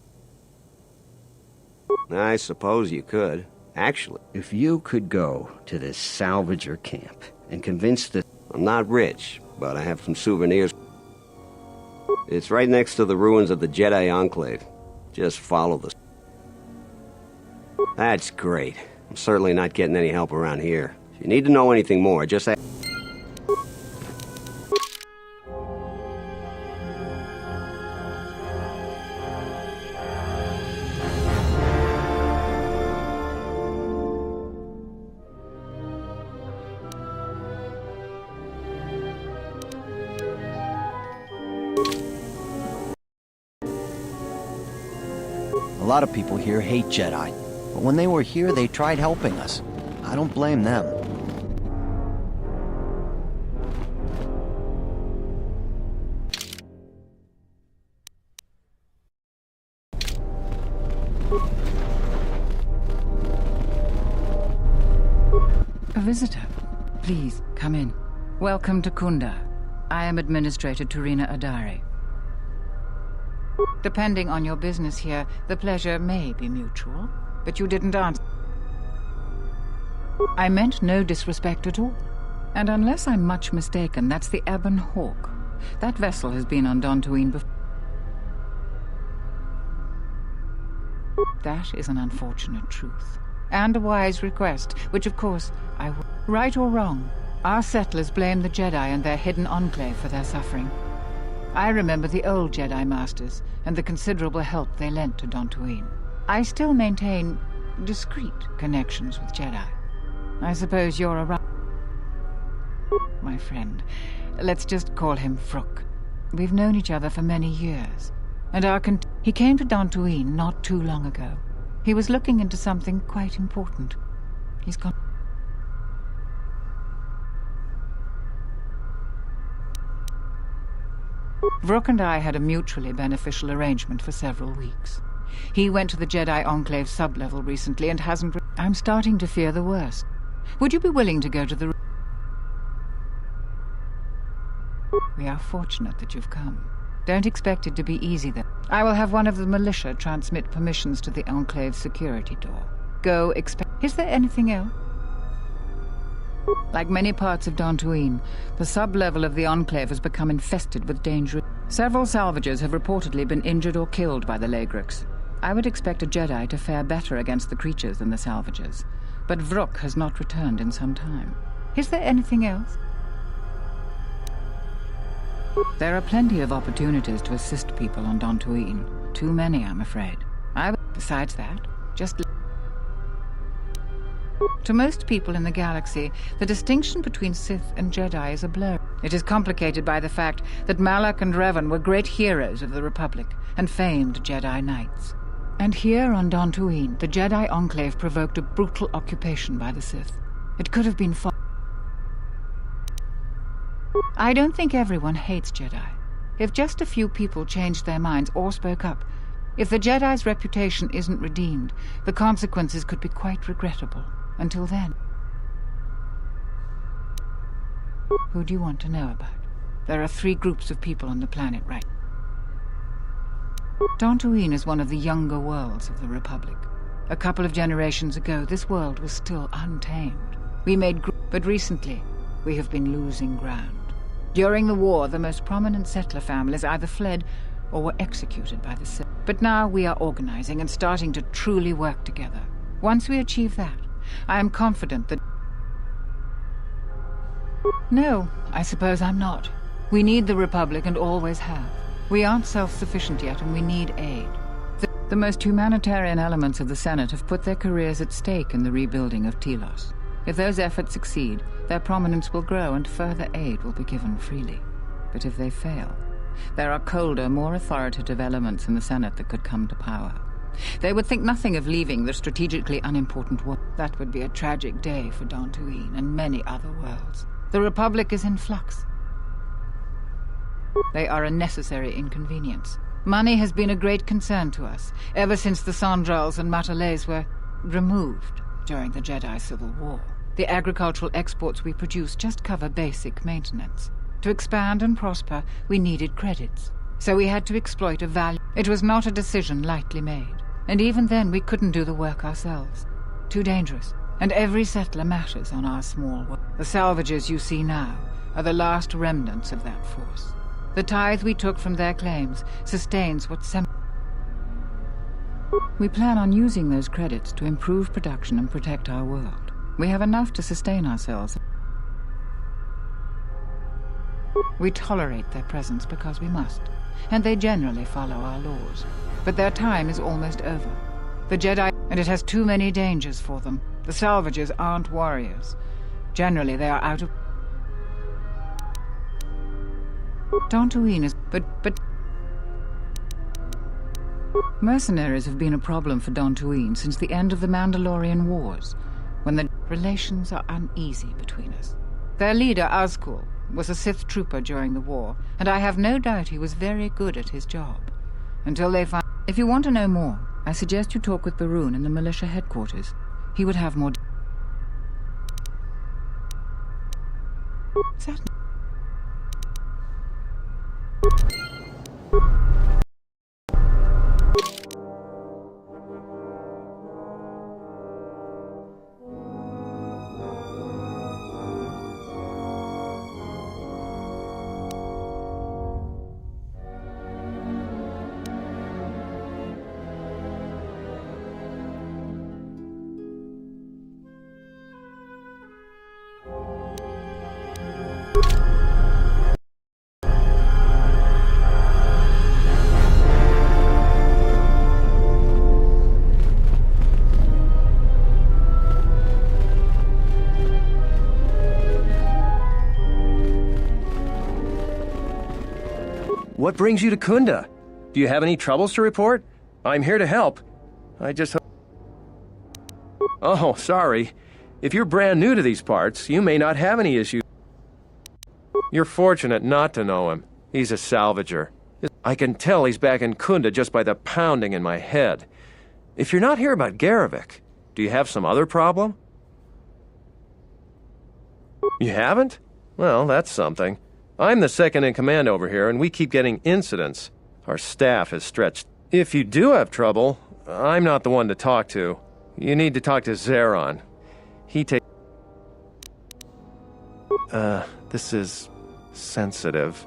I suppose you could. Actually, if you could go to this salvager camp and convince the... I'm not rich, but I have some souvenirs. It's right next to the ruins of the Jedi Enclave. Just follow the... That's great. I'm certainly not getting any help around here. If you need to know anything more, just ask... A lot of people here hate Jedi, but when they were here, they tried helping us. I don't blame them. A visitor. Please, come in. Welcome to Kunda. I am Administrator Turina Adare. Depending on your business here, the pleasure may be mutual, but you didn't answer. I meant no disrespect at all. And unless I'm much mistaken, that's the Ebon Hawk. That vessel has been on Dantooine before. That is an unfortunate truth. And a wise request, which of course I will. Right or wrong, our settlers blame the Jedi and their hidden enclave for their suffering. I remember the old Jedi Masters and the considerable help they lent to Dantooine. I still maintain discreet connections with Jedi. I suppose you're a my friend. Let's just call him Vrook. We've known each other for many years, and he came to Dantooine not too long ago. He was looking into something quite important. He's gone. Vrook and I had a mutually beneficial arrangement for several weeks. He went to the Jedi Enclave sublevel recently and hasn't... I'm starting to fear the worst. Would you be willing to go to the... We are fortunate that you've come. Don't expect it to be easy, though. I will have one of the militia transmit permissions to the Enclave security door. Go expect... Is there anything else? Like many parts of Dantooine, the sub-level of the Enclave has become infested with dangerous... Several salvagers have reportedly been injured or killed by the Lagrix. I would expect a Jedi to fare better against the creatures than the salvagers, but Vrook has not returned in some time. Is there anything else? There are plenty of opportunities to assist people on Dantooine. Too many, I'm afraid. Besides that, just... To most people in the galaxy, the distinction between Sith and Jedi is a blur. It is complicated by the fact that Malak and Revan were great heroes of the Republic and famed Jedi Knights. And here on Dantooine, the Jedi Enclave provoked a brutal occupation by the Sith. It could have been fought. I don't think everyone hates Jedi. If just a few people changed their minds or spoke up, if the Jedi's reputation isn't redeemed, the consequences could be quite regrettable. Until then. Who do you want to know about? There are 3 groups of people on the planet right now. Dantooine is one of the younger worlds of the Republic. A couple of generations ago, this world was still untamed. We made but recently, we have been losing ground. During the war, the most prominent settler families either fled or were executed by the Sith. But now we are organizing and starting to truly work together. Once we achieve that, I am confident that... No, I suppose I'm not. We need the Republic and always have. We aren't self-sufficient yet and we need aid. The most humanitarian elements of the Senate have put their careers at stake in the rebuilding of Telos. If those efforts succeed, their prominence will grow and further aid will be given freely. But if they fail, there are colder, more authoritative elements in the Senate that could come to power. They would think nothing of leaving the strategically unimportant world. That would be a tragic day for Dantooine and many other worlds. The Republic is in flux. They are a necessary inconvenience. Money has been a great concern to us, ever since the Sandrals and Matalays were removed during the Jedi Civil War. The agricultural exports we produce just cover basic maintenance. To expand and prosper, we needed credits. So we had to exploit a value. It was not a decision lightly made. And even then, we couldn't do the work ourselves. Too dangerous. And every settler matters on our small world. The salvagers you see now are the last remnants of that force. The tithe we took from their claims sustains what We plan on using those credits to improve production and protect our world. We have enough to sustain ourselves. We tolerate their presence because we must, and they generally follow our laws. But their time is almost over. The Jedi, and it has too many dangers for them. The salvagers aren't warriors. Generally, they are out of... Dantooine is... But... Mercenaries have been a problem for Dantooine since the end of the Mandalorian Wars, when the relations are uneasy between us. Their leader, Azkul, was a Sith trooper during the war, and I have no doubt he was very good at his job. Until they find... If you want to know more, I suggest you talk with Barun in the militia headquarters. He would have more... Certainly. What brings you to Kunda? Do you have any troubles to report? I'm here to help. I just... Oh, sorry. If you're brand new to these parts, you may not have any issues. You're fortunate not to know him. He's a salvager. I can tell he's back in Kunda just by the pounding in my head. If you're not here about Garevik, do you have some other problem? You haven't? Well, that's something. I'm the second in command over here, and we keep getting incidents. Our staff is stretched. If you do have trouble, I'm not the one to talk to. You need to talk to Zeron. He takes... This is... sensitive.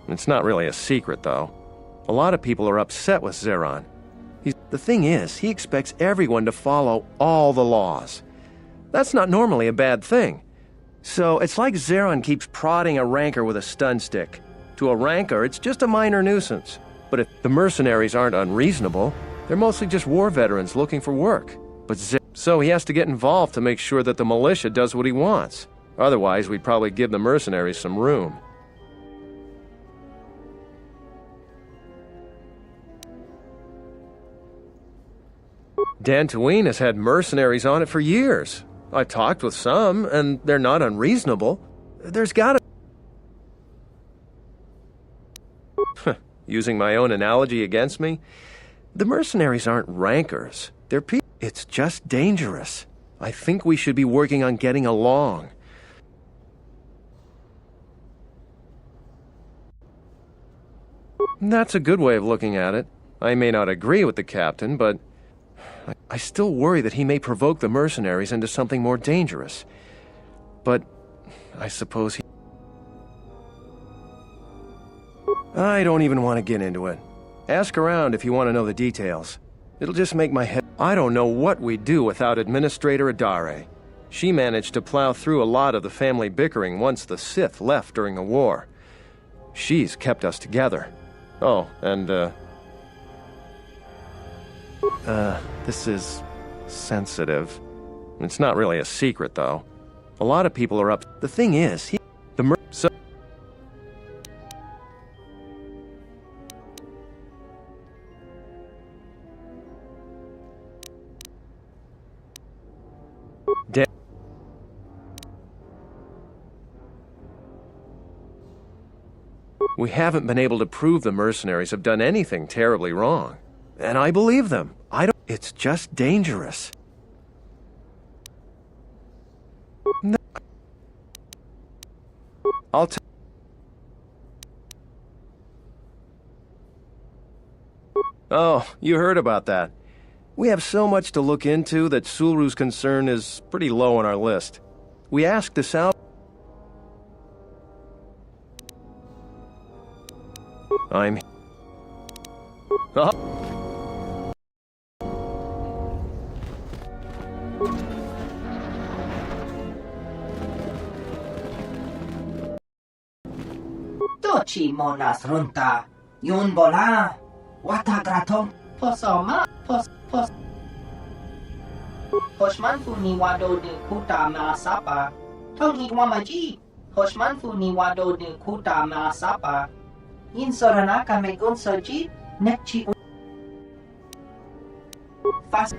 It's not really a secret, though. A lot of people are upset with Zeron. The thing is, he expects everyone to follow all the laws. That's not normally a bad thing. So it's like Zeron keeps prodding a rancor with a stun stick. To a rancor, it's just a minor nuisance. But if the mercenaries aren't unreasonable, they're mostly just war veterans looking for work. So he has to get involved to make sure that the militia does what he wants. Otherwise, we'd probably give the mercenaries some room. Dantooine has had mercenaries on it for years. I've talked with some, and they're not unreasonable. There's gotta... Using my own analogy against me, the mercenaries aren't rancors. They're people. It's just dangerous. I think we should be working on getting along. That's a good way of looking at it. I may not agree with the captain, but I still worry that he may provoke the mercenaries into something more dangerous. But I suppose he... I don't even want to get into it. Ask around if you want to know the details. It'll just make my head... I don't know what we'd do without Administrator Adare. She managed to plow through a lot of the family bickering once the Sith left during the war. She's kept us together. Oh, and, this is... sensitive. It's not really a secret, though. A lot of people are up... The thing is, so... We haven't been able to prove the mercenaries have done anything terribly wrong. And I believe them. It's just dangerous. Oh, you heard about that. We have so much to look into that Sulru's concern is pretty low on our list. We asked the I'm... Tochi monas runta, yun bola, watagraton, posoma, Hoshmanfu ni wado de kuta maasapa, tongi wamaji, Hoshmanfu ni wado de kuta maasapa, in soranaka megun soji, nekchi fast.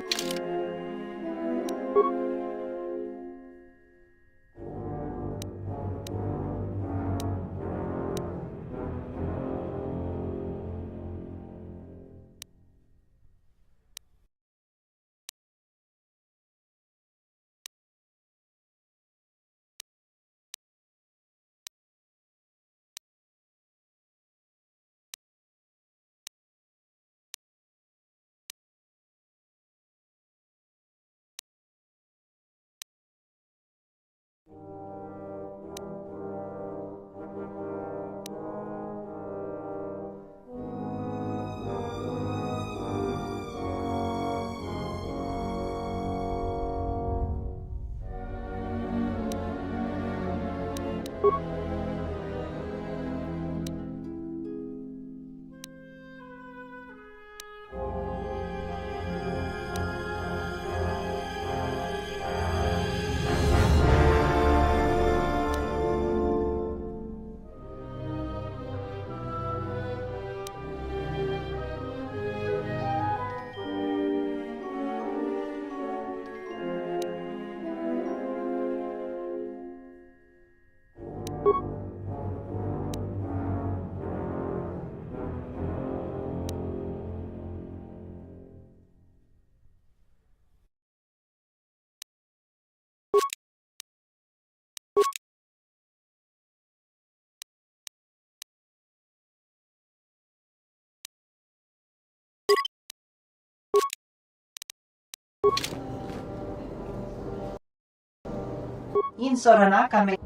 In Soranaka me...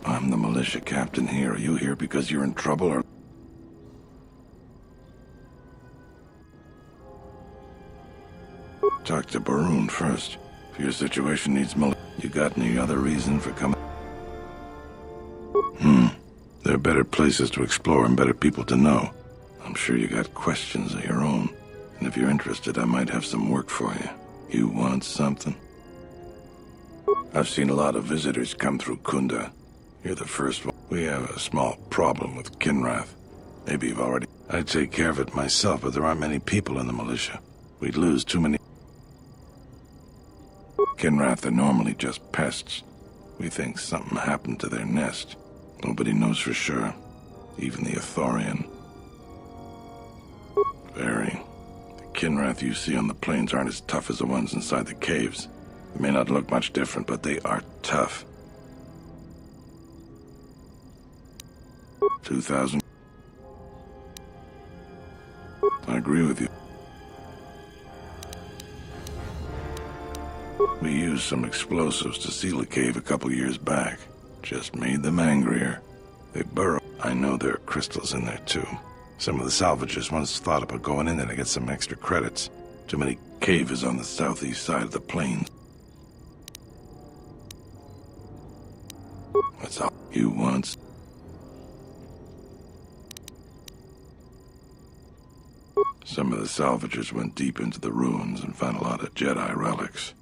I'm the militia captain here. Are you here because you're in trouble or... Talk to Barun first. If your situation needs you got any other reason for coming? There are better places to explore and better people to know. I'm sure you got questions of your own. And if you're interested, I might have some work for you. You want something? I've seen a lot of visitors come through Kunda. You're the first one. We have a small problem with Kinrath. Maybe you've already... I'd take care of it myself, but there aren't many people in the militia. We'd lose too many... Kinrath are normally just pests. We think something happened to their nest. Nobody knows for sure. Even the Ithorian. Very. The Kinrath you see on the plains aren't as tough as the ones inside the caves. They may not look much different, but they are tough. 2,000. I agree with you. We used some explosives to seal a cave a couple years back. Just made them angrier. They burrow. I know there are crystals in there too. Some of the salvagers once thought about going in there to get some extra credits. Too many caves on the southeast side of the plains. That's all you want. Some of the salvagers went deep into the ruins and found a lot of Jedi relics.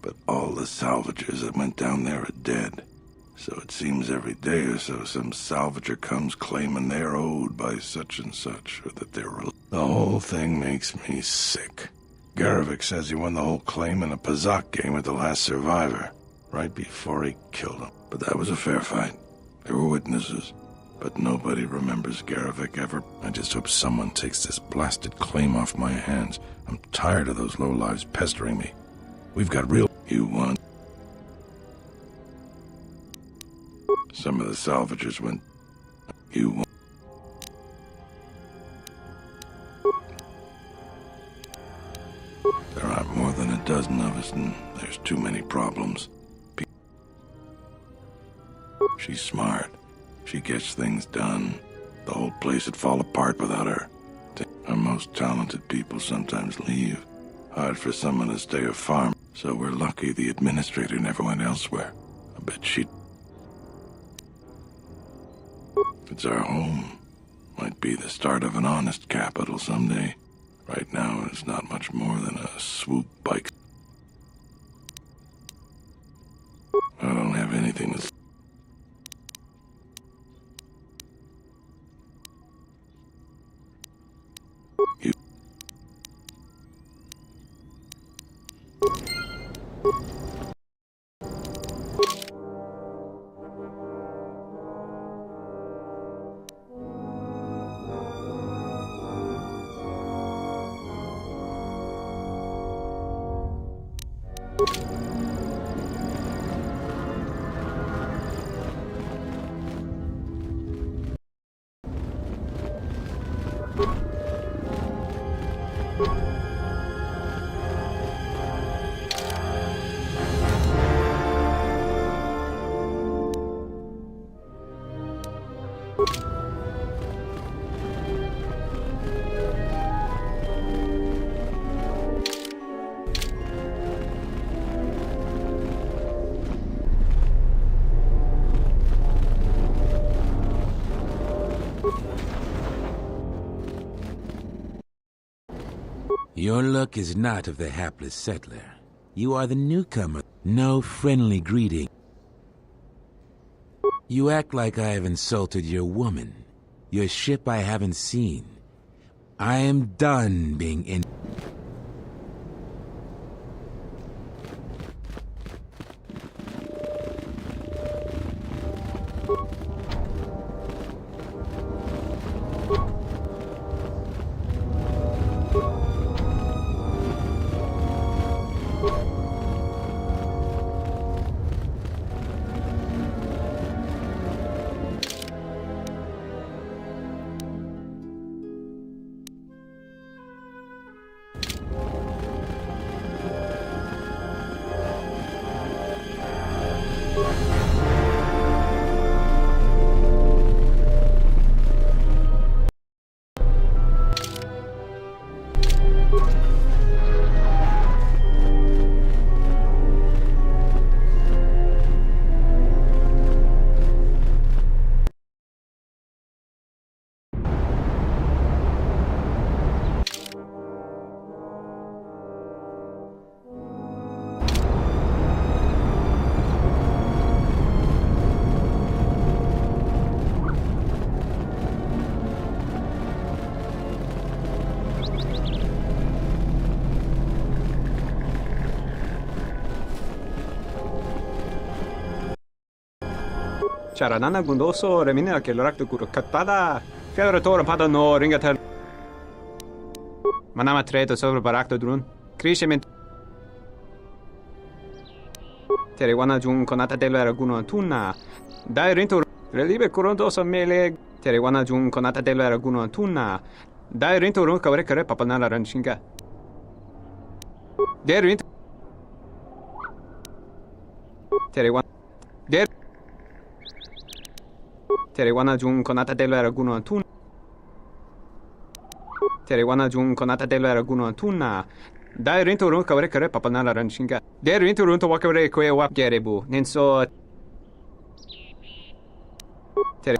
But all the salvagers that went down there are dead. So it seems every day or so some salvager comes claiming they're owed by such and such, or that they're... The whole thing makes me sick. Garevik says he won the whole claim in a Pazak game with the last survivor, right before he killed him. But that was a fair fight. There were witnesses. But nobody remembers Garevik ever. I just hope someone takes this blasted claim off my hands. I'm tired of those lowlives pestering me. We've got real... You want... Some of the salvagers went... You want... There aren't more than a dozen of us, and there's too many problems. She's smart. She gets things done. The whole place would fall apart without her. Our most talented people sometimes leave. Hard for someone to stay a farm, so we're lucky the administrator never went elsewhere. I bet she'd... It's our home. Might be the start of an honest capital someday. Right now, it's not much more than a swoop bike. I don't have anything to... You... Your luck is not of the hapless settler. You are the newcomer. No friendly greeting. You act like I have insulted your woman. Your ship I haven't seen. I am done being in... Charanana gundoso remina ke loraktu kuru katpada. Fiadra tora pada no ringatel. Manama treto sobre barakto drun. Krishemen. Terewana jun konata delo era guno tunna. Dai rinto relibe kurondoso mele. Terewana jun konata delo era guno tunna. Dai rinto run kavre kare papanala ranshinga. Der rinto. Terewana. Der Terewana jun konata delo era guno tun. Terewana jun konata delo era guno tunna. Dai rinto run kavre kare papanala ranshinga. Der rinto run to wakavre kwe wap gerebu. Nenso Tere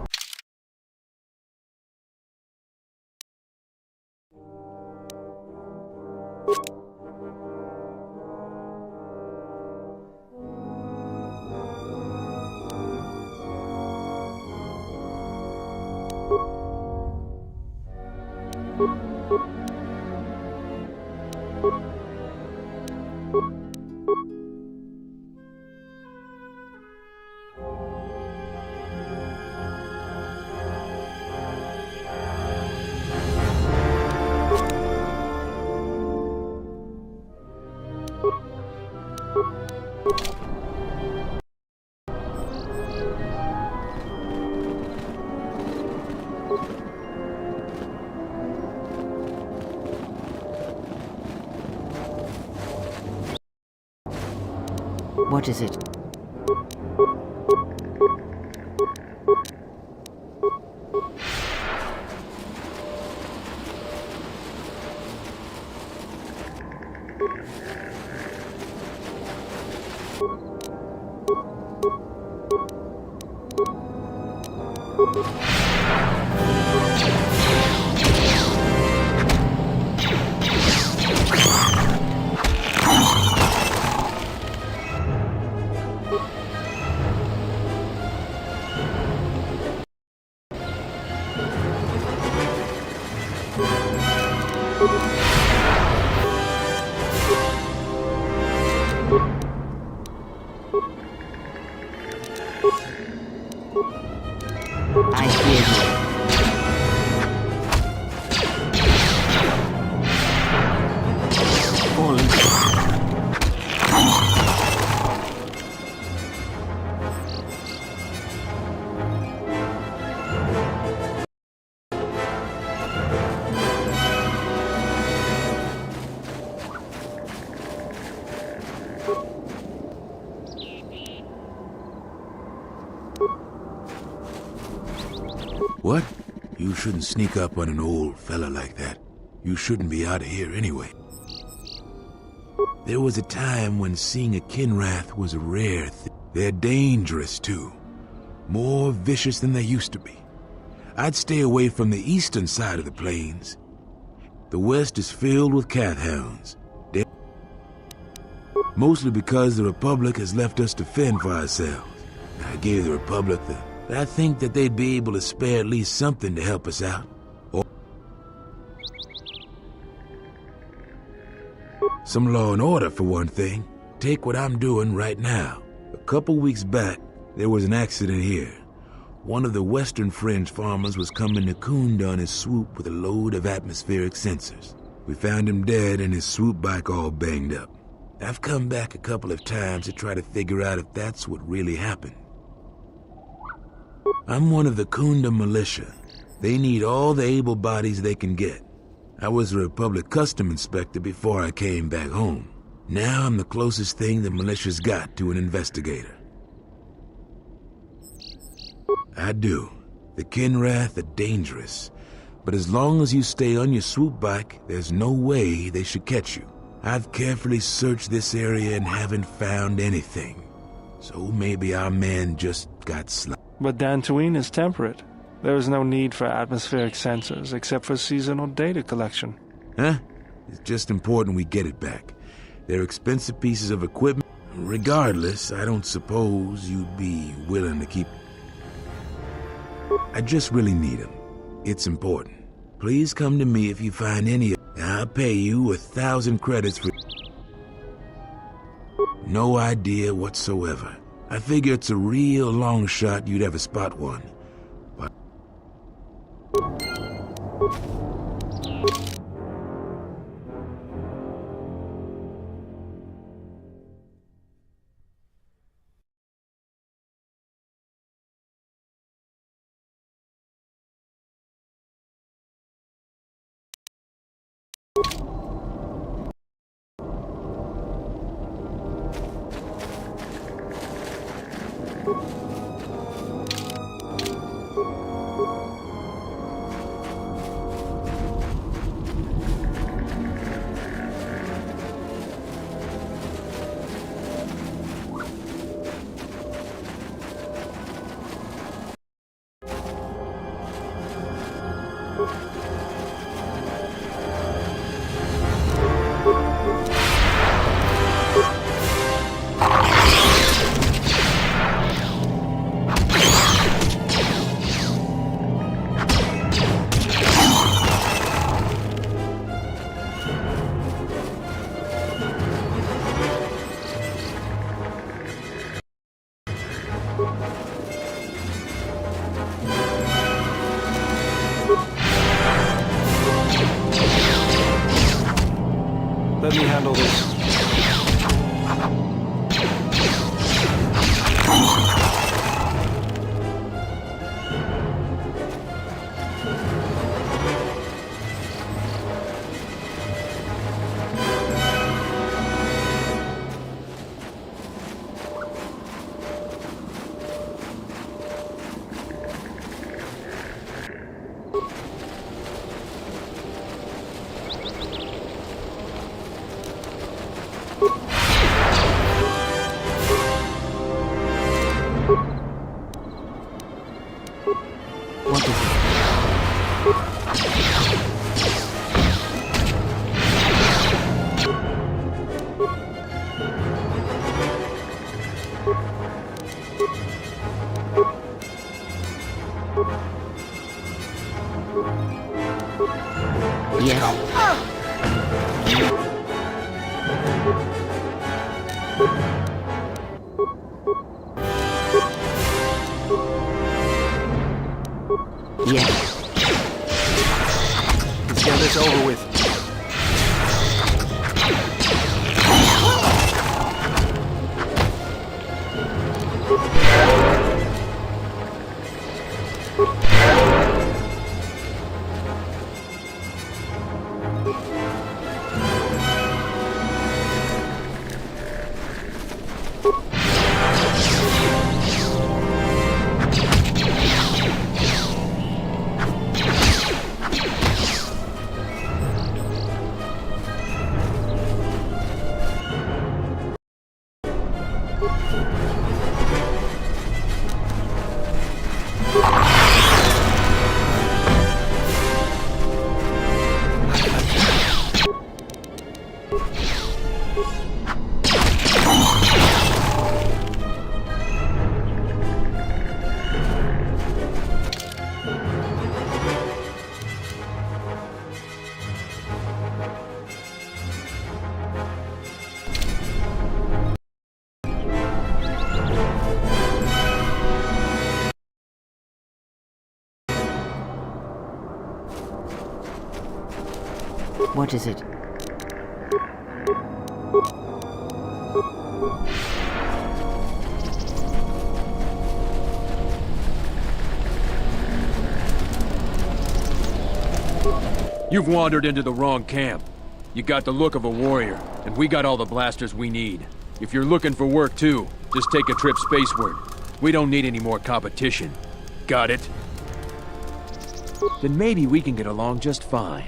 What is it? I hear you. What? You shouldn't sneak up on an old fella like that. You shouldn't be out of here anyway. There was a time when seeing a Kinrath was a rare thing. They're dangerous, too. More vicious than they used to be. I'd stay away from the eastern side of the plains. The west is filled with Cathhounds. Mostly because the Republic has left us to fend for ourselves. I gave the Republic I think that they'd be able to spare at least something to help us out. Or some law and order, for one thing. Take what I'm doing right now. A couple weeks back, there was an accident here. One of the Western Fringe farmers was coming to Kunda on his swoop with a load of atmospheric sensors. We found him dead and his swoop bike all banged up. I've come back a couple of times to try to figure out if that's what really happened. I'm one of the Kunda militia. They need all the able bodies they can get. I was a Republic custom inspector before I came back home. Now I'm the closest thing the militia's got to an investigator. I do. The Kinrath are dangerous. But as long as you stay on your swoop bike, there's no way they should catch you. I've carefully searched this area and haven't found anything. So maybe our man just got slapped. But Dantooine is temperate. There is no need for atmospheric sensors except for seasonal data collection. Huh? It's just important we get it back. They're expensive pieces of equipment. Regardless, I don't suppose you'd be willing to keep... I just really need them. It's important. Please come to me if you find any. I'll pay you 1,000 credits for... No idea whatsoever. I figure it's a real long shot you'd ever spot one. But... Let me handle this. Yes. Let's get this over with. What is it? You've wandered into the wrong camp. You got the look of a warrior, and we got all the blasters we need. If you're looking for work too, just take a trip spaceward. We don't need any more competition. Got it? Then maybe we can get along just fine.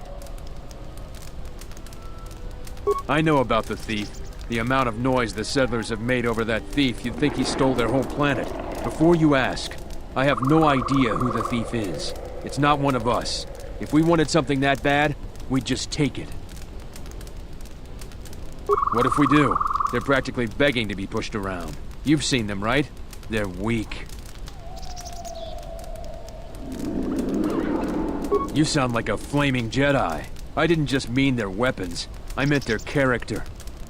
I know about the thief. The amount of noise the settlers have made over that thief, you'd think he stole their whole planet. Before you ask, I have no idea who the thief is. It's not one of us. If we wanted something that bad, we'd just take it. What if we do? They're practically begging to be pushed around. You've seen them, right? They're weak. You sound like a flaming Jedi. I didn't just mean their weapons. I meant their character.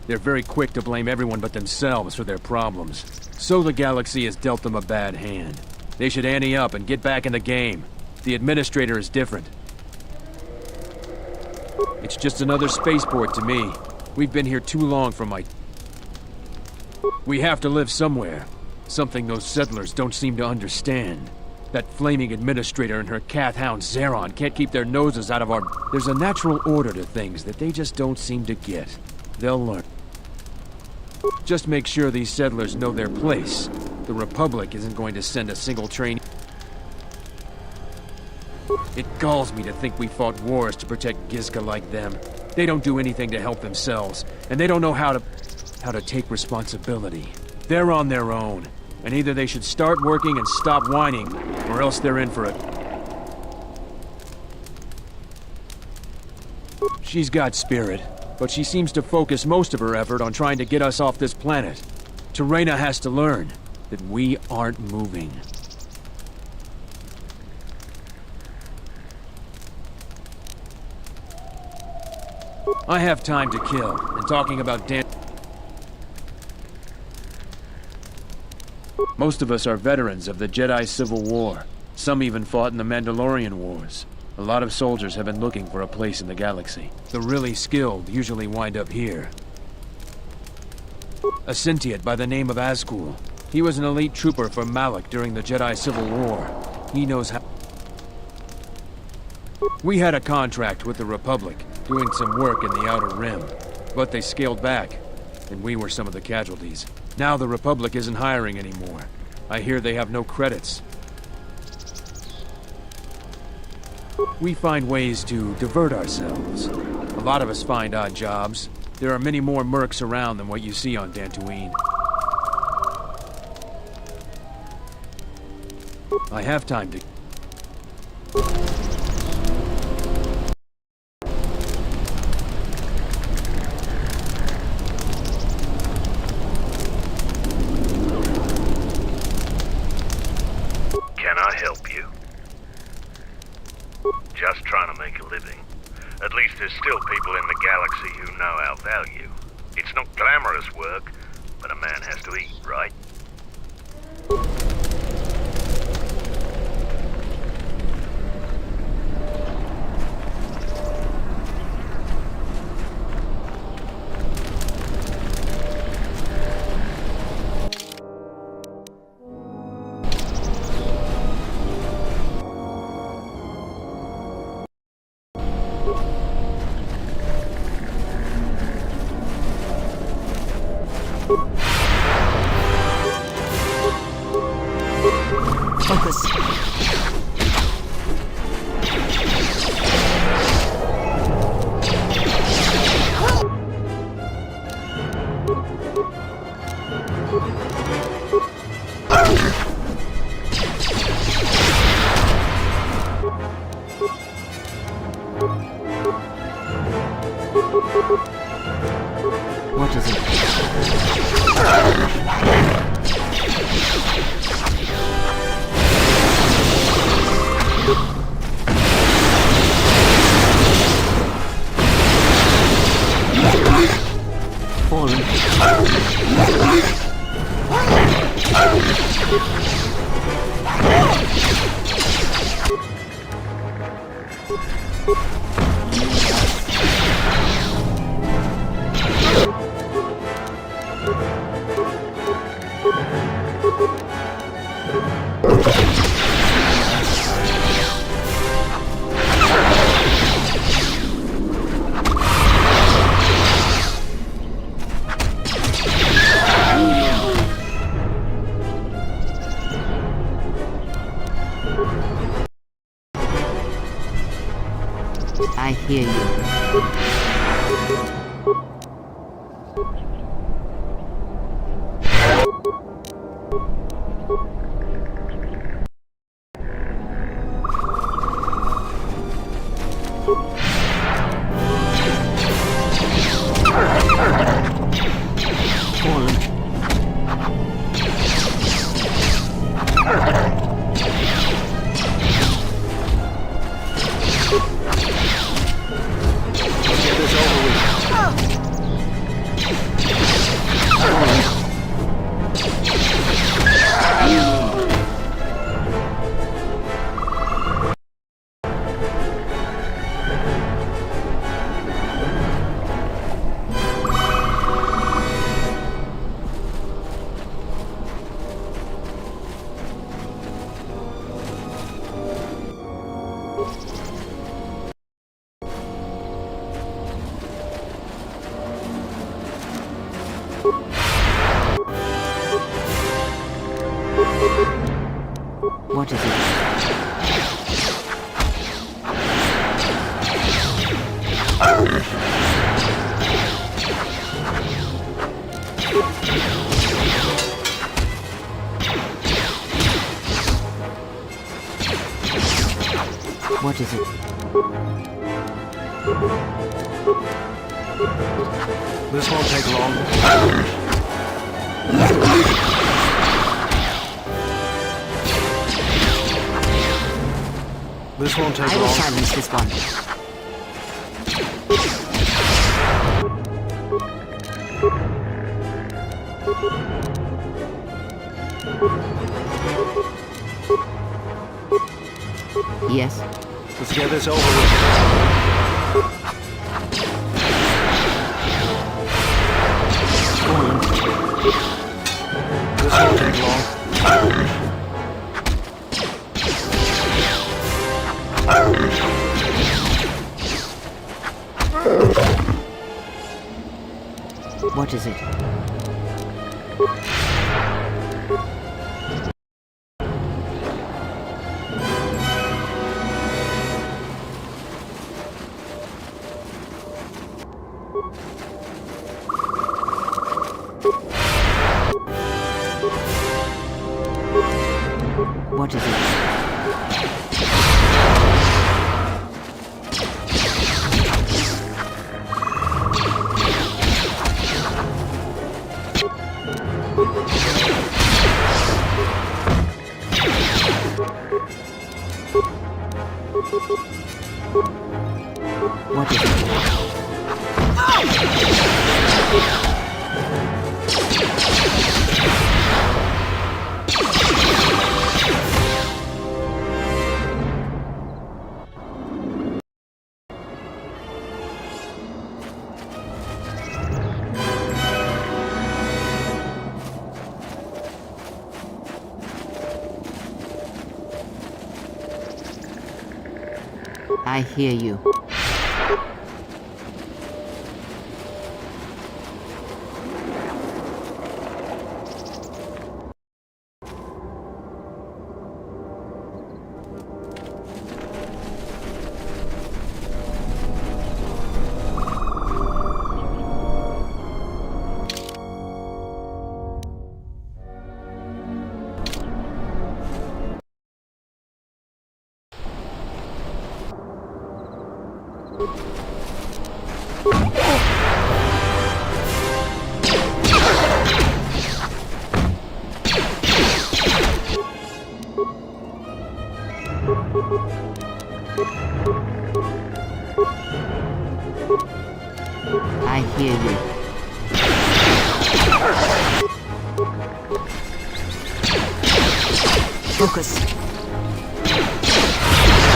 They're very quick to blame everyone but themselves for their problems. So the galaxy has dealt them a bad hand. They should ante up and get back in the game. The Administrator is different. It's just another spaceport to me. We've been here too long for my... We have to live somewhere. Something those settlers don't seem to understand. That flaming Administrator and her cath hound Zeron can't keep their noses out of our... There's a natural order to things that they just don't seem to get. They'll learn. Just make sure these settlers know their place. The Republic isn't going to send a single train... It galls me to think we fought wars to protect Gizka like them. They don't do anything to help themselves, and they don't know how to take responsibility. They're on their own, and either they should start working and stop whining, or else they're in for it. She's got spirit, but she seems to focus most of her effort on trying to get us off this planet. Terena has to learn that we aren't moving. I have time to kill, and talking about Most of us are veterans of the Jedi Civil War. Some even fought in the Mandalorian Wars. A lot of soldiers have been looking for a place in the galaxy. The really skilled usually wind up here. A Sentiate by the name of Azkul. He was an elite trooper for Malak during the Jedi Civil War. He knows how... We had a contract with the Republic, doing some work in the Outer Rim. But they scaled back, and we were some of the casualties. Now the Republic isn't hiring anymore. I hear they have no credits. We find ways to divert ourselves. A lot of us find odd jobs. There are many more mercs around than what you see on Dantooine. I have time to... Can I help you? Just trying to make a living. At least there's still people in the galaxy who know our value. It's not glamorous work, but a man has to eat, right? What is it? Fallen. I hear you. What is it? What is it? This won't take long. This won't take long. I will silence this one. Yes. Let's get this over with. This won't take long. What is it? What is it? What is it? I hear you. I hear you. Focus.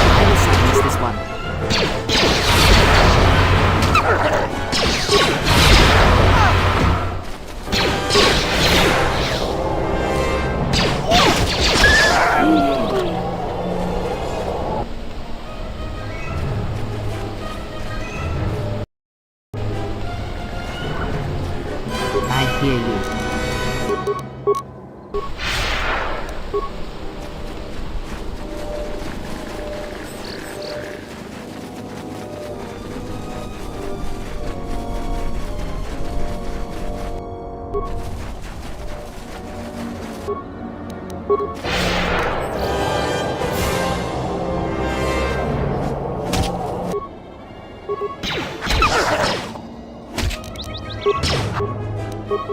I will silence this one. I hear you.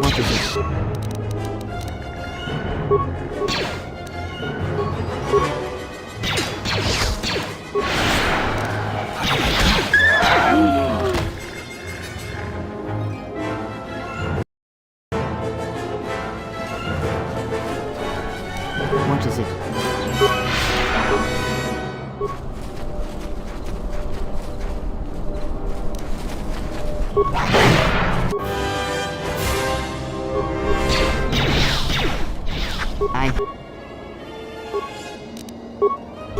What is it? What is it? I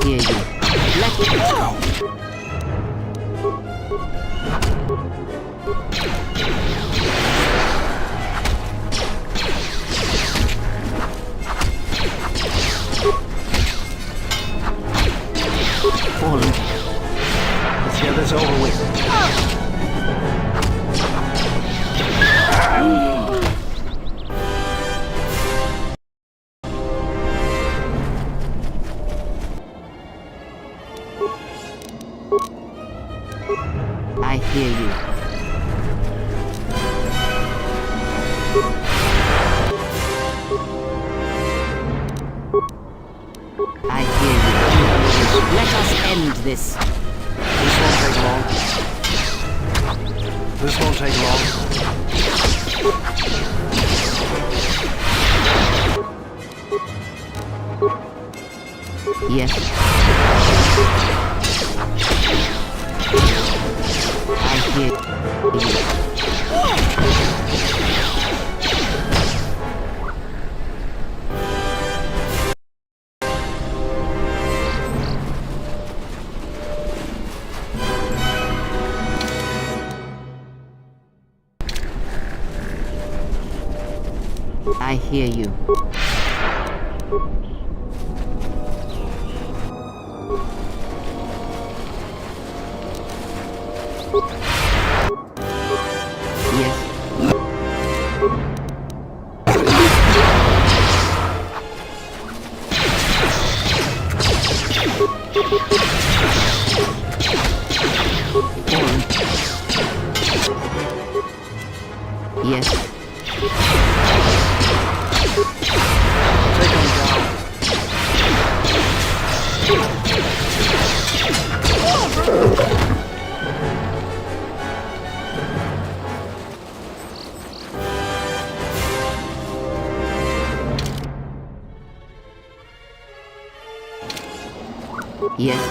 hear you. Let me go. Fallen. Let's get this over with. I hear you. I hear you. Let us end this. This won't take long. This won't take long. Yes. I hear you. I hear you. Yes. Yes. Take him down. Yes.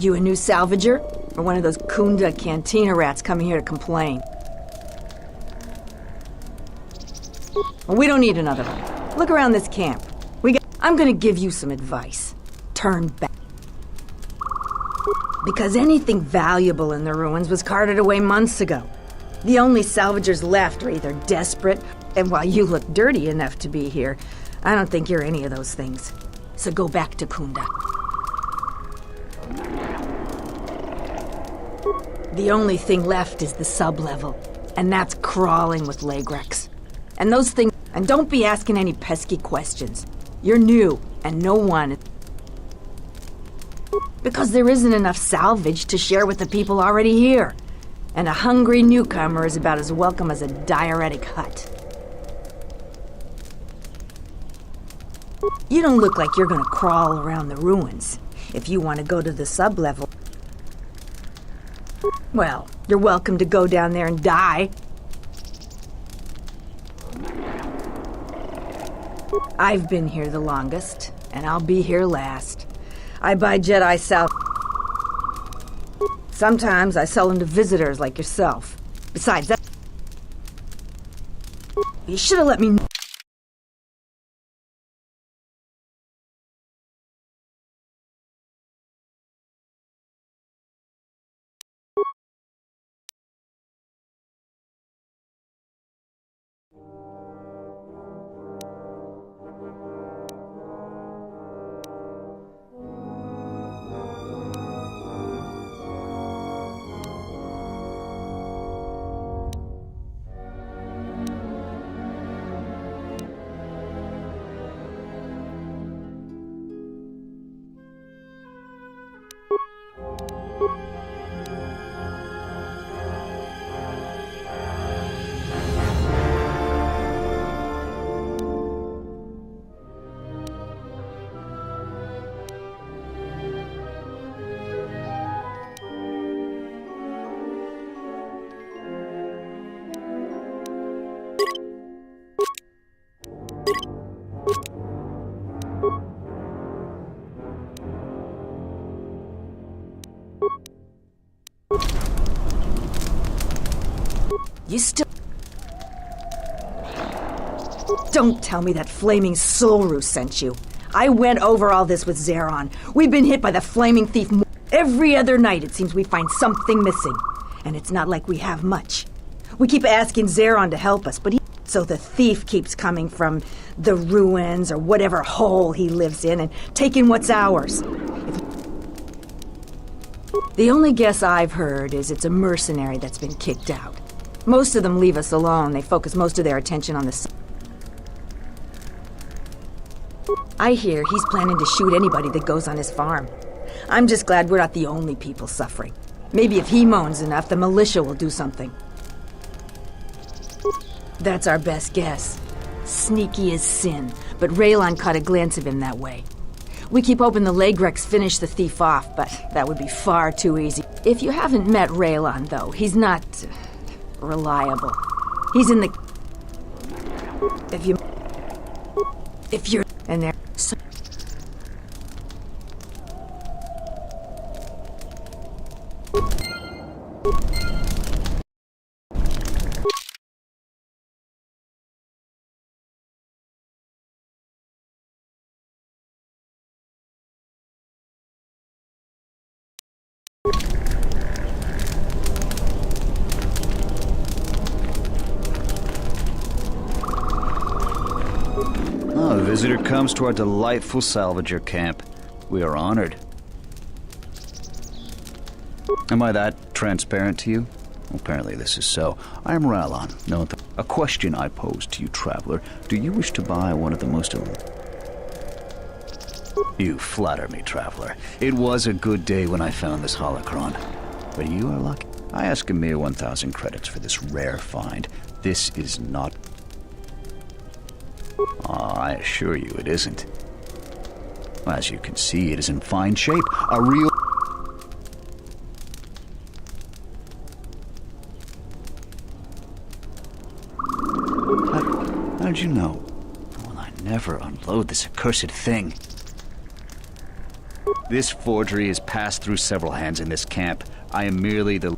You a new salvager? Or one of those Kunda cantina rats coming here to complain? Well, we don't need another one. Look around this camp. I'm gonna give you some advice. Turn back. Because anything valuable in the ruins was carted away months ago. The only salvagers left are either desperate, and while you look dirty enough to be here, I don't think you're any of those things. So go back to Kunda. The only thing left is the sub-level, and that's crawling with Lagrex. And those things... And don't be asking any pesky questions. You're new, and no one... Because there isn't enough salvage to share with the people already here. And a hungry newcomer is about as welcome as a diuretic hut. You don't look like you're gonna crawl around the ruins. If you want to go to the sub-level... Well, you're welcome to go down there and die. I've been here the longest, and I'll be here last. I buy Jedi South. Sometimes I sell them to visitors like yourself. Besides that... You should have let me know. You still... Don't tell me that flaming Solru sent you. I went over all this with Zeron. We've been hit by the flaming thief every other night. It seems we find something missing. And it's not like we have much. We keep asking Zeron to help us, but so the thief keeps coming from the ruins or whatever hole he lives in and taking what's ours. The only guess I've heard is it's a mercenary that's been kicked out. Most of them leave us alone. They focus most of their attention on the... I hear he's planning to shoot anybody that goes on his farm. I'm just glad we're not the only people suffering. Maybe if he moans enough, the militia will do something. That's our best guess. Sneaky as sin, but Raylan caught a glance of him that way. We keep hoping the Lagrex finish the thief off, but that would be far too easy. If you haven't met Raylan, though, he's not... reliable. He's in the... If you're... And there... So... A visitor comes to our delightful salvager camp. We are honored. Am I that transparent to you? Apparently this is so. I am Rallon. A question I pose to you, traveler. Do you wish to buy one of the most... You flatter me, traveler. It was a good day when I found this holocron. But you are lucky. I ask a mere 1,000 credits for this rare find. This is not... I assure you it isn't. As you can see, it is in fine shape. A real... How did you know? Well, I never unload this accursed thing. This forgery has passed through several hands in this camp. I am merely the...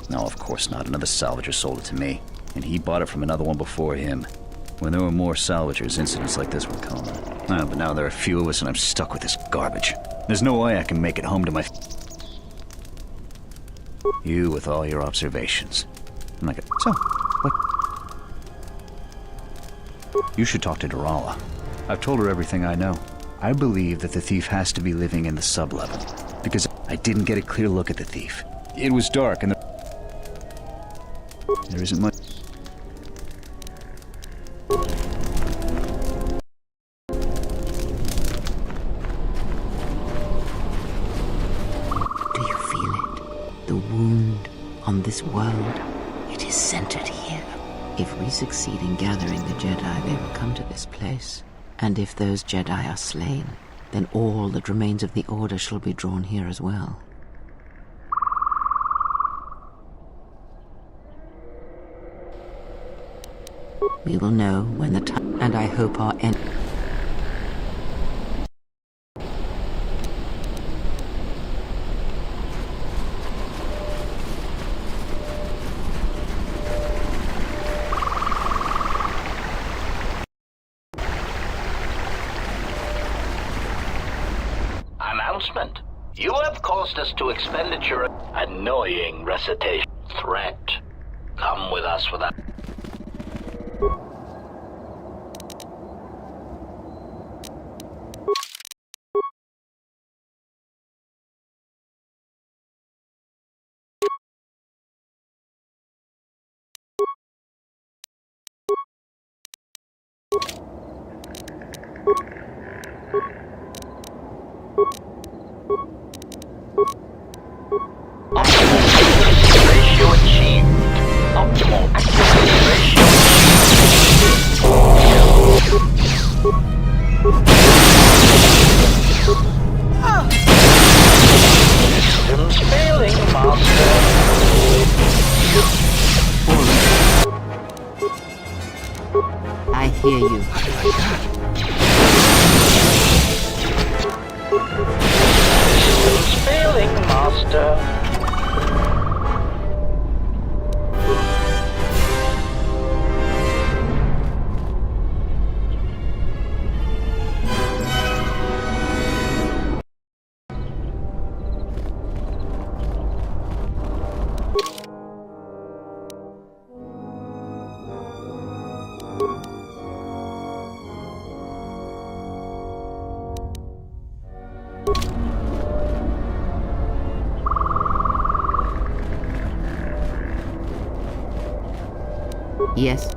No, of course not. Another salvager sold it to me, and he bought it from another one before him. When there were more salvagers, incidents like this were common. But now there are few of us, and I'm stuck with this garbage. There's no way I can make it home to my... You with all your observations. I'm like, so, what? You should talk to Durala. I've told her everything I know. I believe that the thief has to be living in the sublevel, because I didn't get a clear look at the thief. It was dark, and there isn't much... The wound on this world, it is centered here. If we succeed in gathering the Jedi, they will come to this place. And if those Jedi are slain, then all that remains of the Order shall be drawn here as well. We will know when the time, and I hope our end... Announcement. You have caused us to expenditure. Annoying recitation. Threat. Come with us for that. Ratio achieved. Optimal accuracy ratio Systems failing, Master. I hear you. Systems failing, Master. Yes.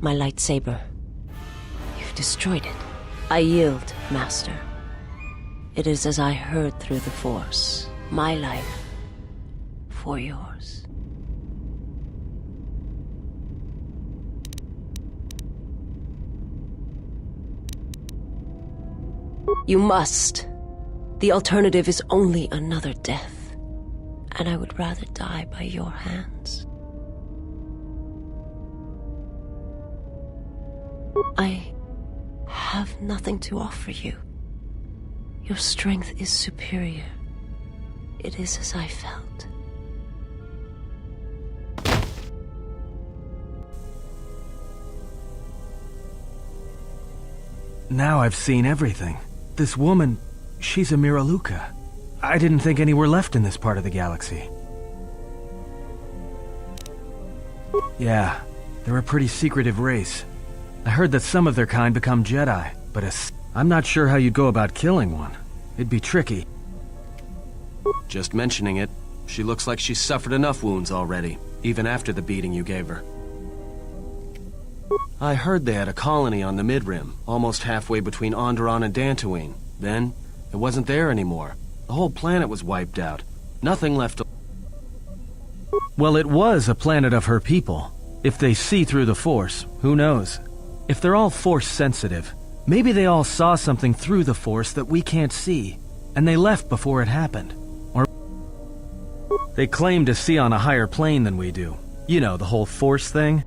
My lightsaber. You've destroyed it. I yield, Master. It is as I heard through the Force. My life for yours. You must. The alternative is only another death. And I would rather die by your hands. I have nothing to offer you. Your strength is superior. It is as I felt. Now I've seen everything. This woman, she's a Miraluka. I didn't think any were left in this part of the galaxy. Yeah, they're a pretty secretive race. I heard that some of their kind become Jedi, but I'm not sure how you'd go about killing one. It'd be tricky. Just mentioning it, she looks like she's suffered enough wounds already, even after the beating you gave her. I heard they had a colony on the Midrim, almost halfway between Onderon and Dantooine. Then, it wasn't there anymore. The whole planet was wiped out. Nothing left. Well, it was a planet of her people. If they see through the Force, who knows? If they're all Force-sensitive, maybe they all saw something through the Force that we can't see, and they left before it happened. Or they claim to see on a higher plane than we do. You know, the whole Force thing.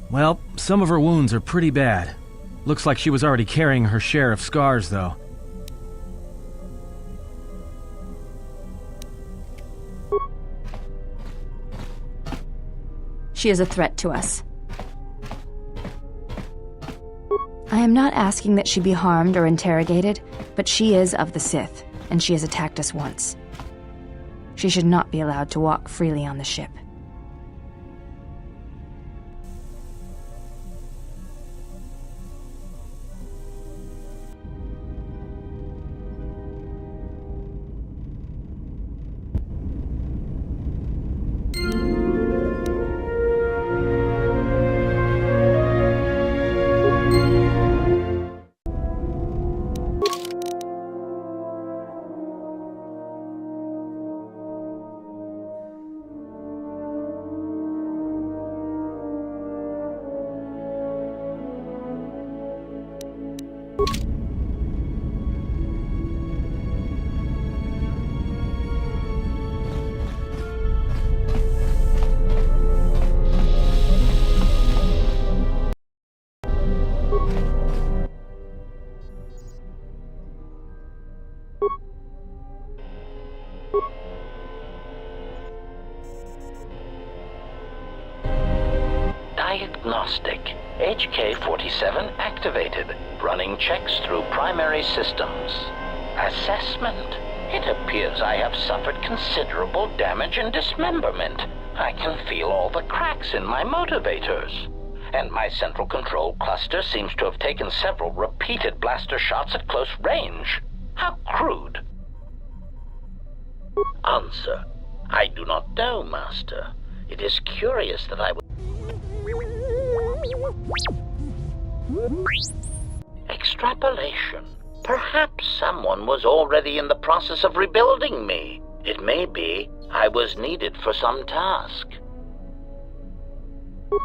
Well, some of her wounds are pretty bad. Looks like she was already carrying her share of scars, though. She is a threat to us. I am not asking that she be harmed or interrogated, but she is of the Sith, and she has attacked us once. She should not be allowed to walk freely on the ship. Diagnostic. HK-47 activated. Running checks through primary systems. Assessment. It appears I have suffered considerable damage and dismemberment. I can feel all the cracks in my motivators. And my central control cluster seems to have taken several repeated blaster shots at close range. How crude. Answer. I do not know, Master. It is curious that I would... Extrapolation. Perhaps someone was already in the process of rebuilding me. It may be I was needed for some task.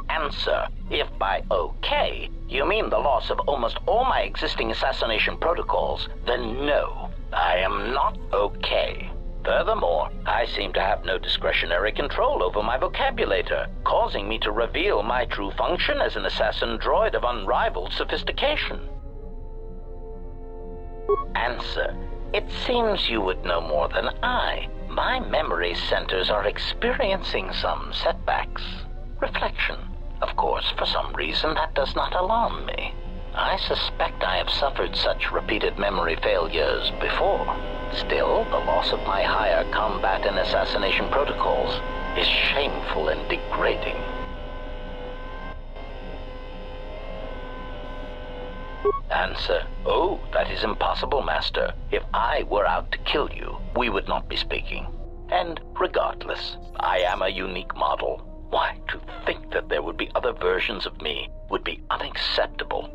Answer. If by okay you mean the loss of almost all my existing assassination protocols, then no, I am not okay. Furthermore, I seem to have no discretionary control over my vocabulator, causing me to reveal my true function as an assassin droid of unrivaled sophistication. Answer. It seems you would know more than I. My memory centers are experiencing some setbacks. Reflection. Of course, for some reason that does not alarm me. I suspect I have suffered such repeated memory failures before. Still, the loss of my higher combat and assassination protocols is shameful and degrading. Answer. Oh, that is impossible, Master. If I were out to kill you, we would not be speaking. And regardless, I am a unique model. Why, to think that there would be other versions of me would be unacceptable.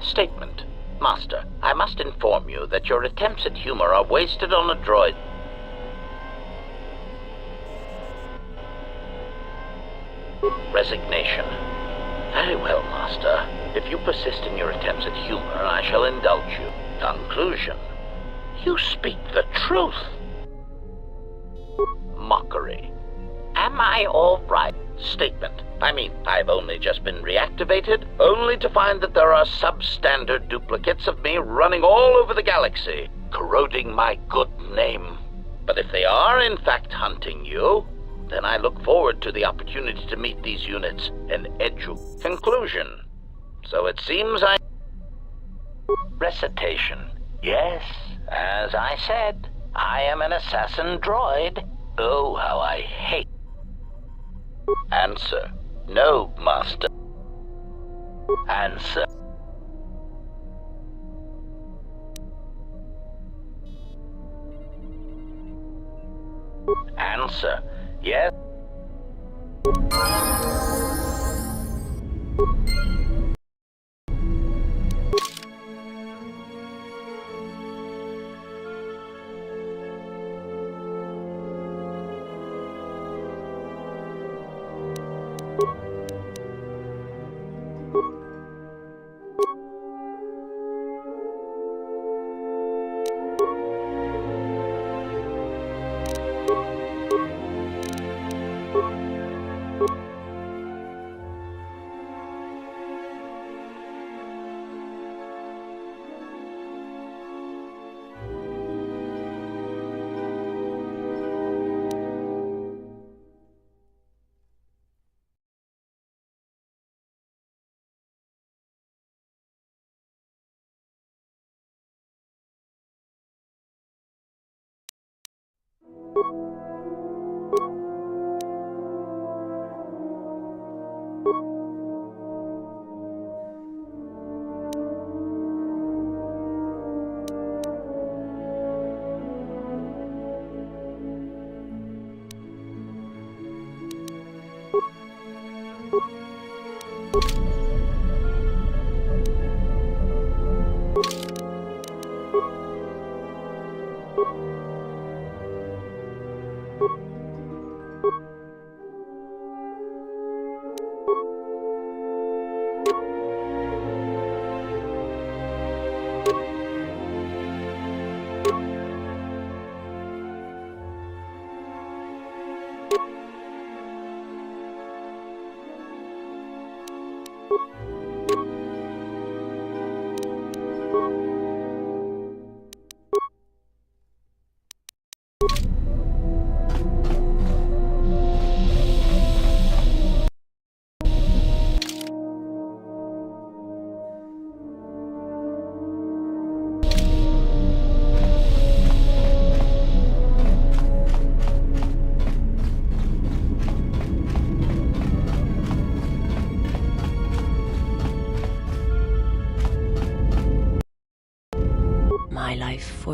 Statement. Master, I must inform you that your attempts at humor are wasted on a droid. Resignation. Very well, Master. If you persist in your attempts at humor, I shall indulge you. Conclusion. You speak the truth. Mockery. Am I all right? Statement. I mean, I've only just been reactivated, only to find that there are substandard duplicates of me running all over the galaxy, corroding my good name. But if they are in fact hunting you, then I look forward to the opportunity to meet these units and edu. Conclusion. So it seems I... Recitation. Yes, as I said, I am an assassin droid. Oh, how I hate... Answer. No, Master. Answer. Answer. Yes.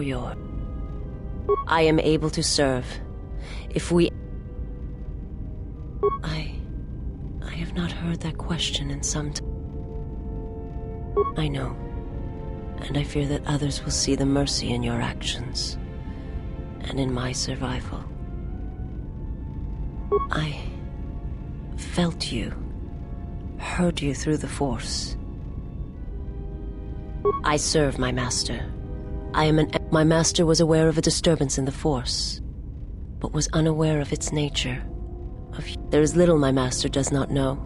for your... I am able to serve. If we... I have not heard that question in some time. I know. And I fear that others will see the mercy in your actions. And in my survival. I felt you. Heard you through the Force. I serve my master. My master was aware of a disturbance in the Force, but was unaware of its nature. There is little my master does not know,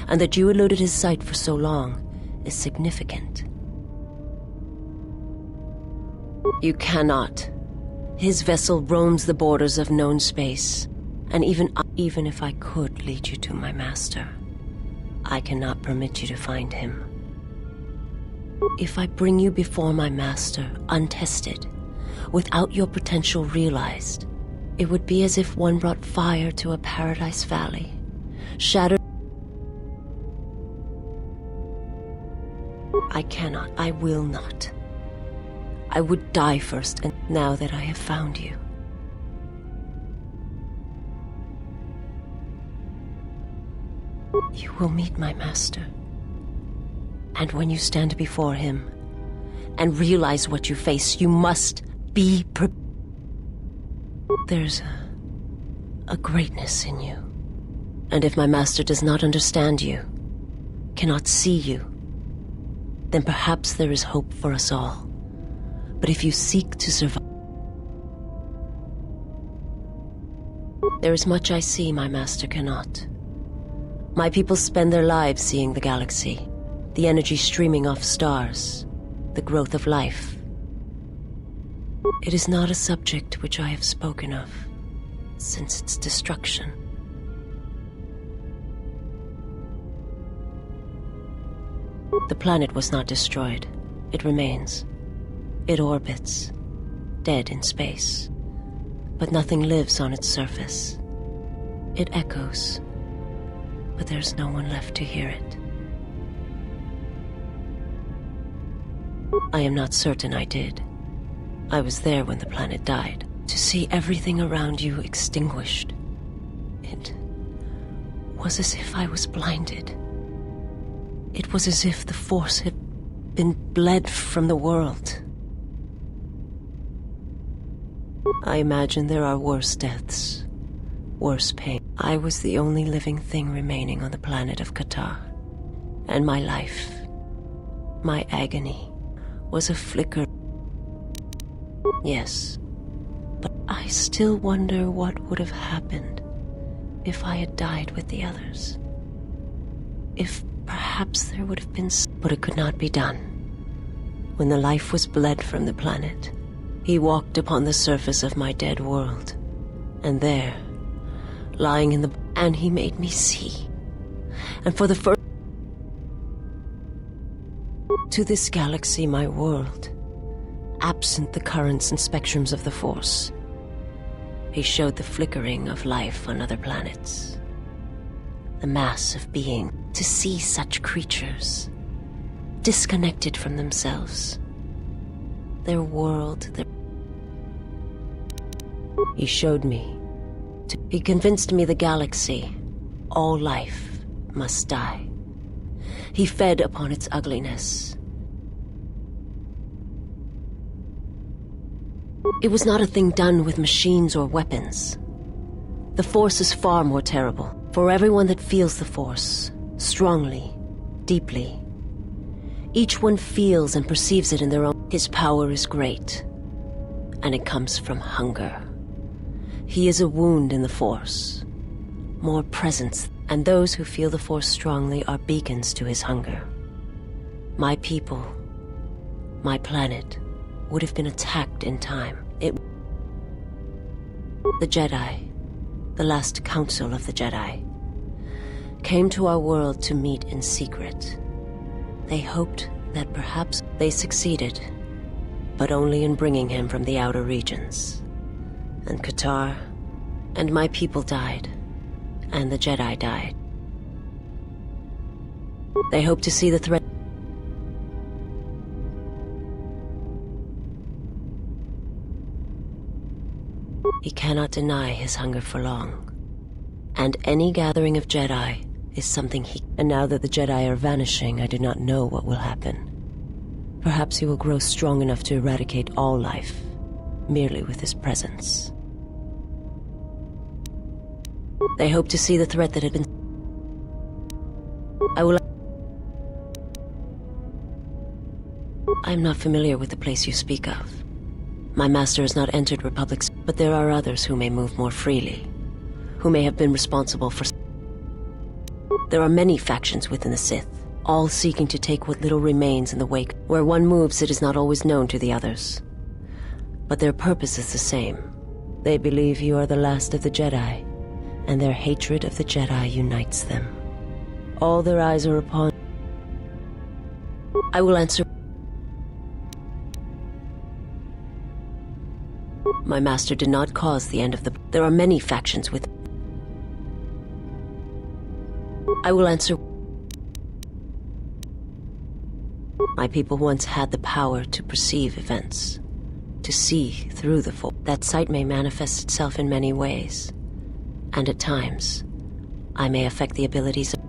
and that you eluded his sight for so long is significant. You cannot. His vessel roams the borders of known space, and even if I could lead you to my master, I cannot permit you to find him. If I bring you before my master, untested, without your potential realized, it would be as if one brought fire to a paradise valley, shattered. I cannot, I will not. I would die first, and now that I have found you. You will meet my master. And when you stand before him and realize what you face, you must be prepared. There's a greatness in you. And if my master does not understand you, cannot see you, then perhaps there is hope for us all. But if you seek to survive, there is much I see my master cannot. My people spend their lives seeing the galaxy, the energy streaming off stars, the growth of life. It is not a subject which I have spoken of since its destruction. The planet was not destroyed. It remains. It orbits, dead in space. But nothing lives on its surface. It echoes, but there's no one left to hear it. I am not certain I did. I was there when the planet died. To see everything around you extinguished. It was as if I was blinded. It was as if the Force had been bled from the world. I imagine there are worse deaths, worse pain. I was the only living thing remaining on the planet of Qatar. And my life, my agony, was a flicker. Yes, but I still wonder what would have happened if I had died with the others. If perhaps there would have been but it could not be done. When the life was bled from the planet, he walked upon the surface of my dead world. And there, lying in the... and he made me see. And for the first... to this galaxy, my world, absent the currents and spectrums of the Force, he showed the flickering of life on other planets. The mass of being. To see such creatures, disconnected from themselves, their world, He showed me. He convinced me the galaxy, all life, must die. He fed upon its ugliness. It was not a thing done with machines or weapons. The Force is far more terrible. For everyone that feels the Force, strongly, deeply, each one feels and perceives it in their own. His power is great, and it comes from hunger. He is a wound in the Force, more presence, and those who feel the Force strongly are beacons to his hunger. My people, my planet, would have been attacked in time. The Jedi, the last council of the Jedi, came to our world to meet in secret. They hoped that perhaps they succeeded, but only in bringing him from the outer regions. And Qatar, and my people died, and the Jedi died. They hoped to see the threat. He cannot deny his hunger for long. And any gathering of Jedi is something he... And now that the Jedi are vanishing, I do not know what will happen. Perhaps he will grow strong enough to eradicate all life, merely with his presence. They hope to see the threat that had been... I am not familiar with the place you speak of. My master has not entered Republics, but there are others who may move more freely, who may have been responsible for... There are many factions within the Sith, all seeking to take what little remains in the wake. Where one moves, it is not always known to the others. But their purpose is the same. They believe you are the last of the Jedi, and their hatred of the Jedi unites them. All their eyes are upon... I will answer... My master did not cause the end of the... There are many factions with... I will answer... My people once had the power to perceive events, to see through the Force. That sight may manifest itself in many ways, and at times, I may affect the abilities of...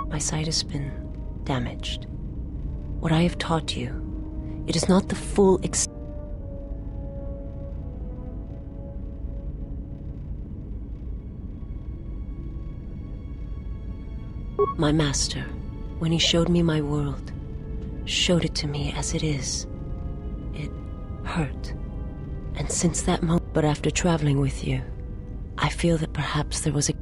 My sight has been damaged. What I have taught you, it is not the full My master, when he showed me my world, showed it to me as it is. It hurt. And since that moment, but after traveling with you, I feel that perhaps there was a...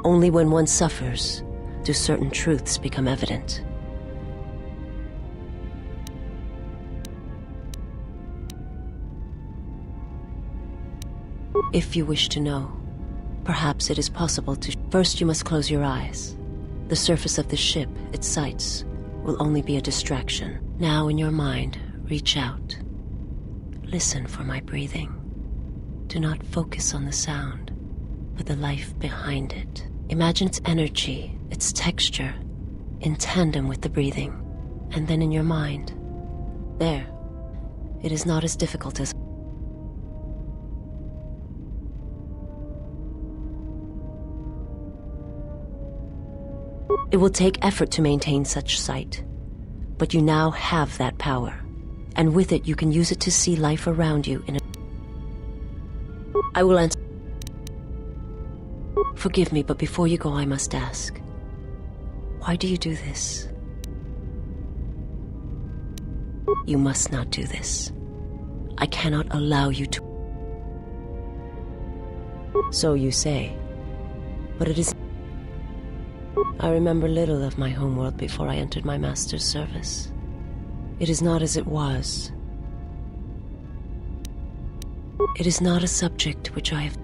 Only when one suffers do certain truths become evident. If you wish to know, perhaps it is possible to... First, you must close your eyes. The surface of the ship, its sights, will only be a distraction. Now, in your mind, reach out. Listen for my breathing. Do not focus on the sound, but the life behind it. Imagine its energy, its texture, in tandem with the breathing. And then in your mind, there. It is not as difficult as... It will take effort to maintain such sight, but you now have that power, and with it you can use it to see life around you in a... I will answer... Forgive me, but before you go I must ask, why do you do this? You must not do this. I cannot allow you to... So you say, but it is... I remember little of my homeworld before I entered my master's service. It is not as it was. It is not a subject which I have...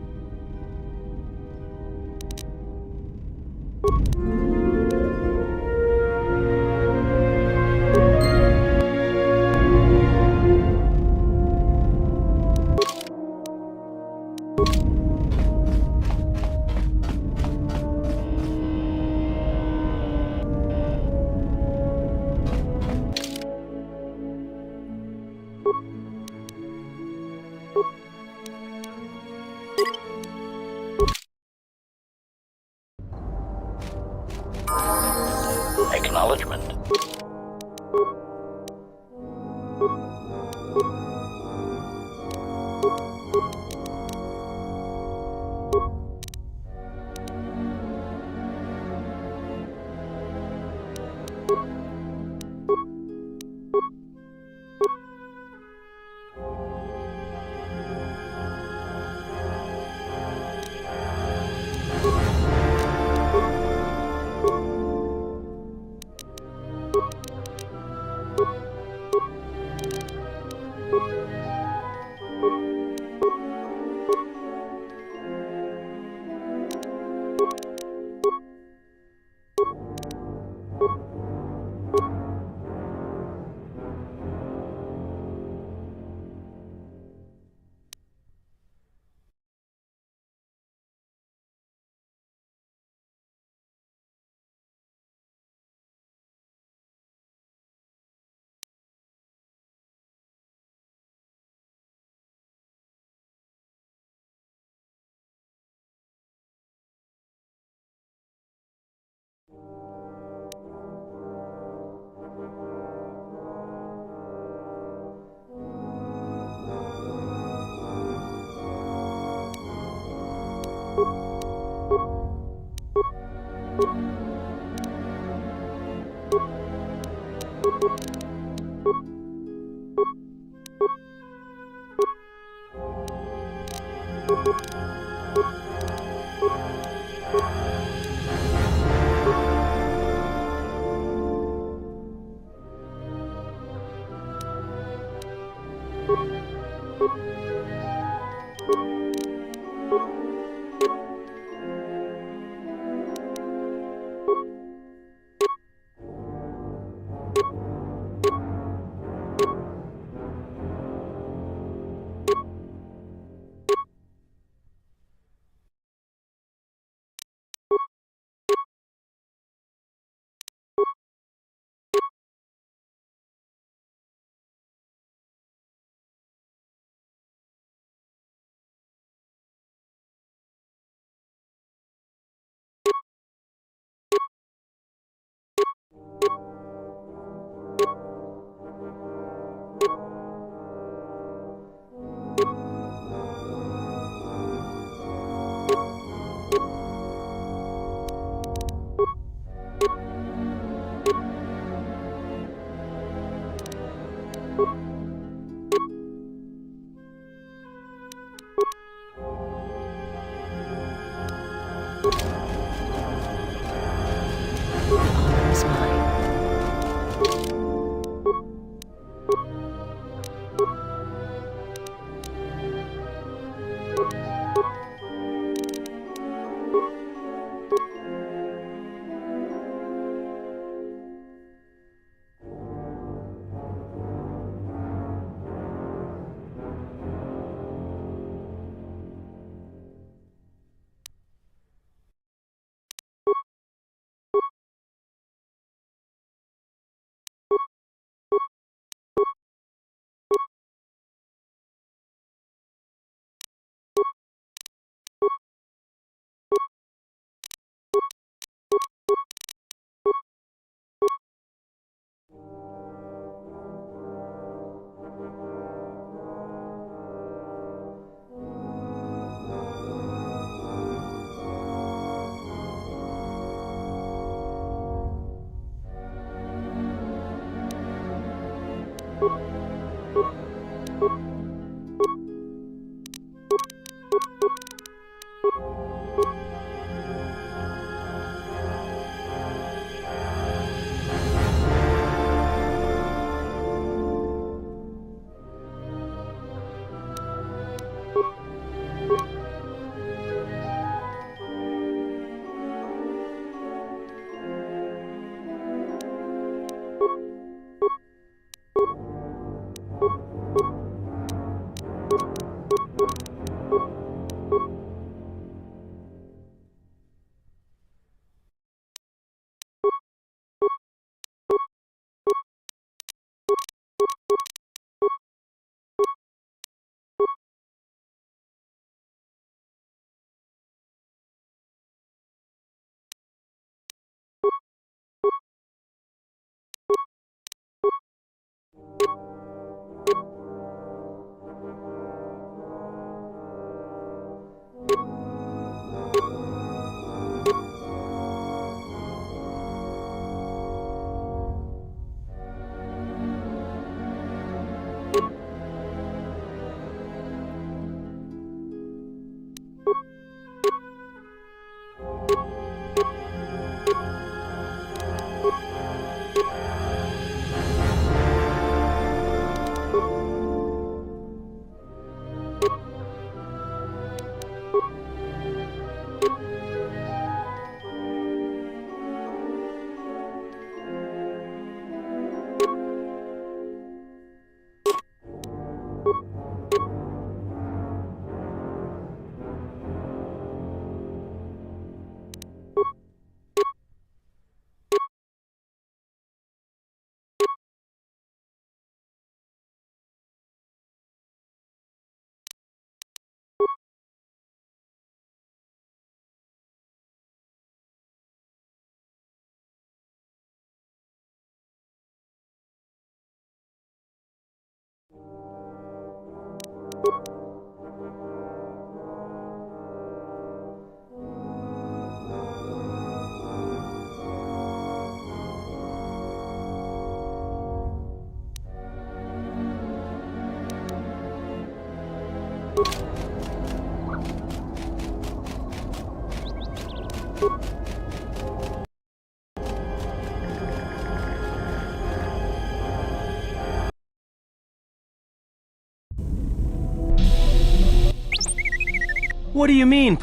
What do you mean,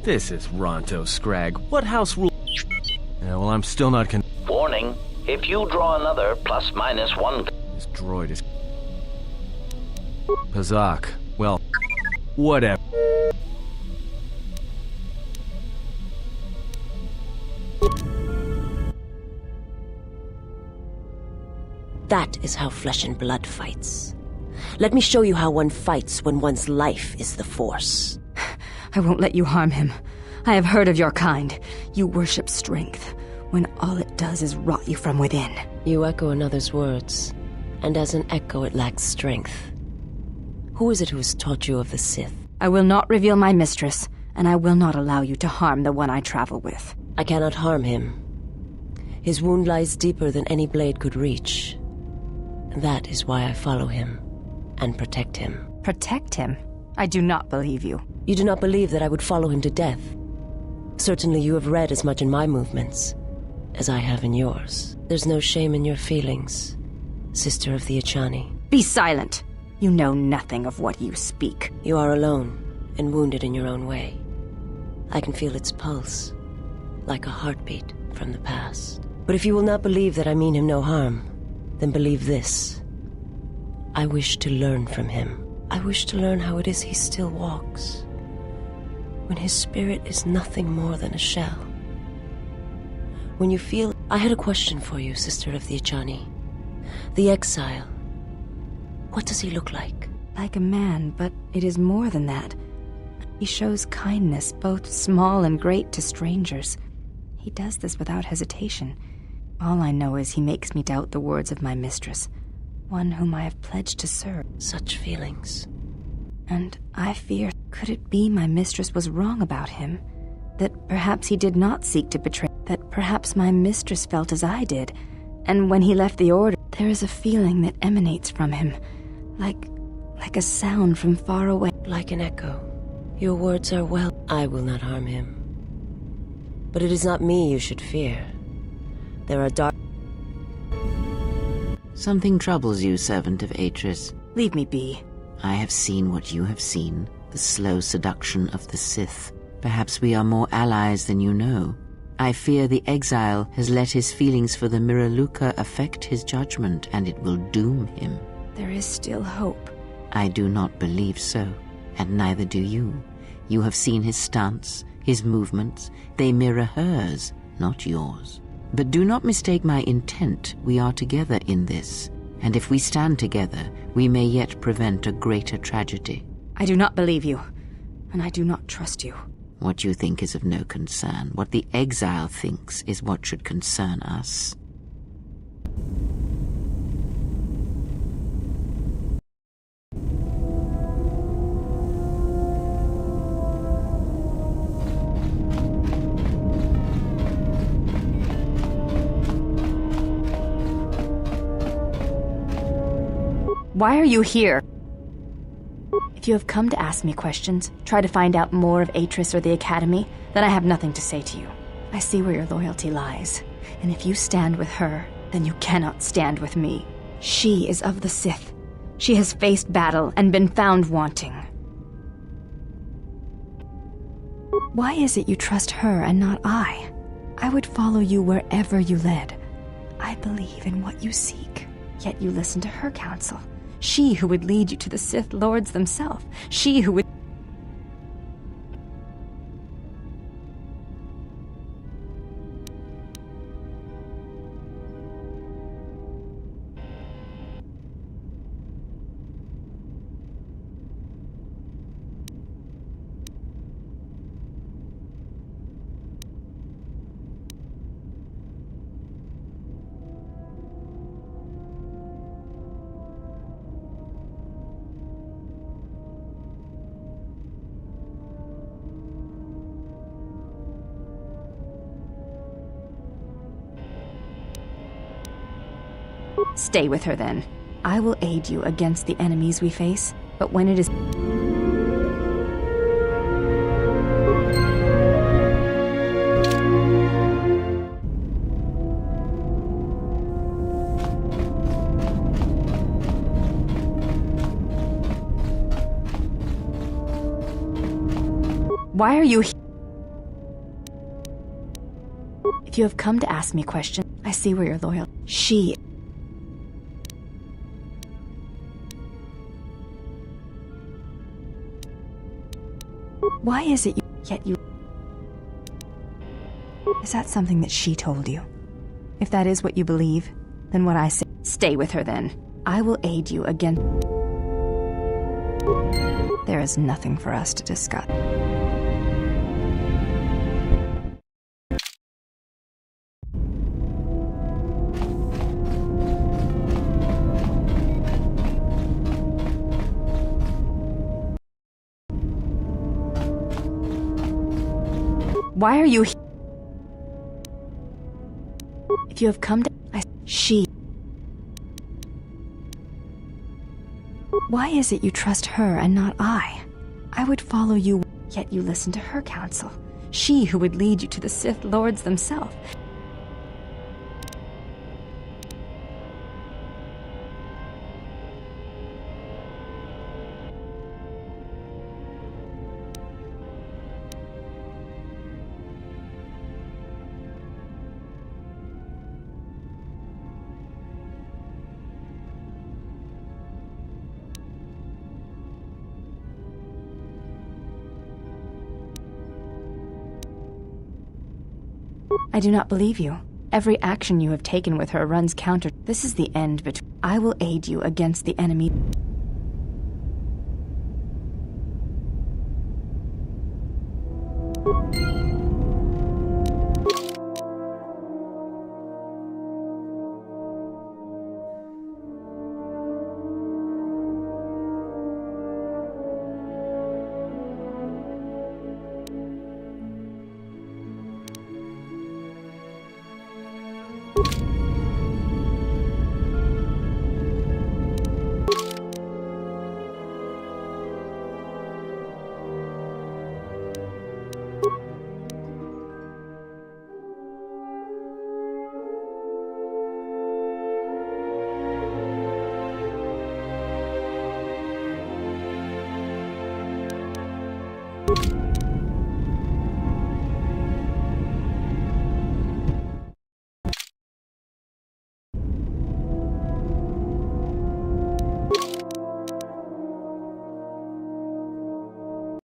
This is Ronto Scrag. What house rule? Yeah, well, I'm still not Warning, if you draw another ±1... This droid is... Pazak. Well, whatever. That is how flesh and blood fights. Let me show you how one fights when one's life is the Force. I won't let you harm him. I have heard of your kind. You worship strength, when all it does is rot you from within. You echo another's words, and as an echo it lacks strength. Who is it who has taught you of the Sith? I will not reveal my mistress, and I will not allow you to harm the one I travel with. I cannot harm him. His wound lies deeper than any blade could reach. That is why I follow him, and protect him. Protect him? I do not believe you. You do not believe that I would follow him to death? Certainly you have read as much in my movements as I have in yours. There's no shame in your feelings, Sister of the Echani. Be silent! You know nothing of what you speak. You are alone, and wounded in your own way. I can feel its pulse, like a heartbeat from the past. But if you will not believe that I mean him no harm, then believe this. I wish to learn from him. I wish to learn how it is he still walks, when his spirit is nothing more than a shell. When you feel... I had a question for you, Sister of the Echani. The exile. What does he look like? Like a man, but it is more than that. He shows kindness, both small and great, to strangers. He does this without hesitation. All I know is he makes me doubt the words of my mistress, one whom I have pledged to serve. Such feelings. And I fear, could it be my mistress was wrong about him? That perhaps he did not seek to betray, that perhaps my mistress felt as I did, and when he left the Order, there is a feeling that emanates from him, like a sound from far away. Like an echo. Your words are well. I will not harm him. But it is not me you should fear. There are dark... Something troubles you, servant of Atris. Leave me be. I have seen what you have seen, the slow seduction of the Sith. Perhaps we are more allies than you know. I fear the exile has let his feelings for the Miraluka affect his judgment, and it will doom him. There is still hope. I do not believe so, and neither do you. You have seen his stance, his movements. They mirror hers, not yours. But do not mistake my intent. We are together in this, and if we stand together, we may yet prevent a greater tragedy. I do not believe you, and I do not trust you. What you think is of no concern. What the exile thinks is what should concern us. Why are you here? If you have come to ask me questions, try to find out more of Atris or the Academy, then I have nothing to say to you. I see where your loyalty lies, and if you stand with her, then you cannot stand with me. She is of the Sith. She has faced battle and been found wanting. Why is it you trust her and not I? I would follow you wherever you led. I believe in what you seek, yet you listen to her counsel. She who would lead you to the Sith Lords themselves. She who would... Stay with her, then. I will aid you against the enemies we face, but when it is... Why are you here? If you have come to ask me questions, I see where you're loyal. She... Why is it you... Is that something that she told you? If that is what you believe, then what I say... Stay with her then. I will aid you again. There is nothing for us to discuss. Why are you here? If you have come to... She... Why is it you trust her and not I? I would follow you, yet you listen to her counsel. She who would lead you to the Sith Lords themselves. I do not believe you. Every action you have taken with her runs counter. This is the end between... I will aid you against the enemy.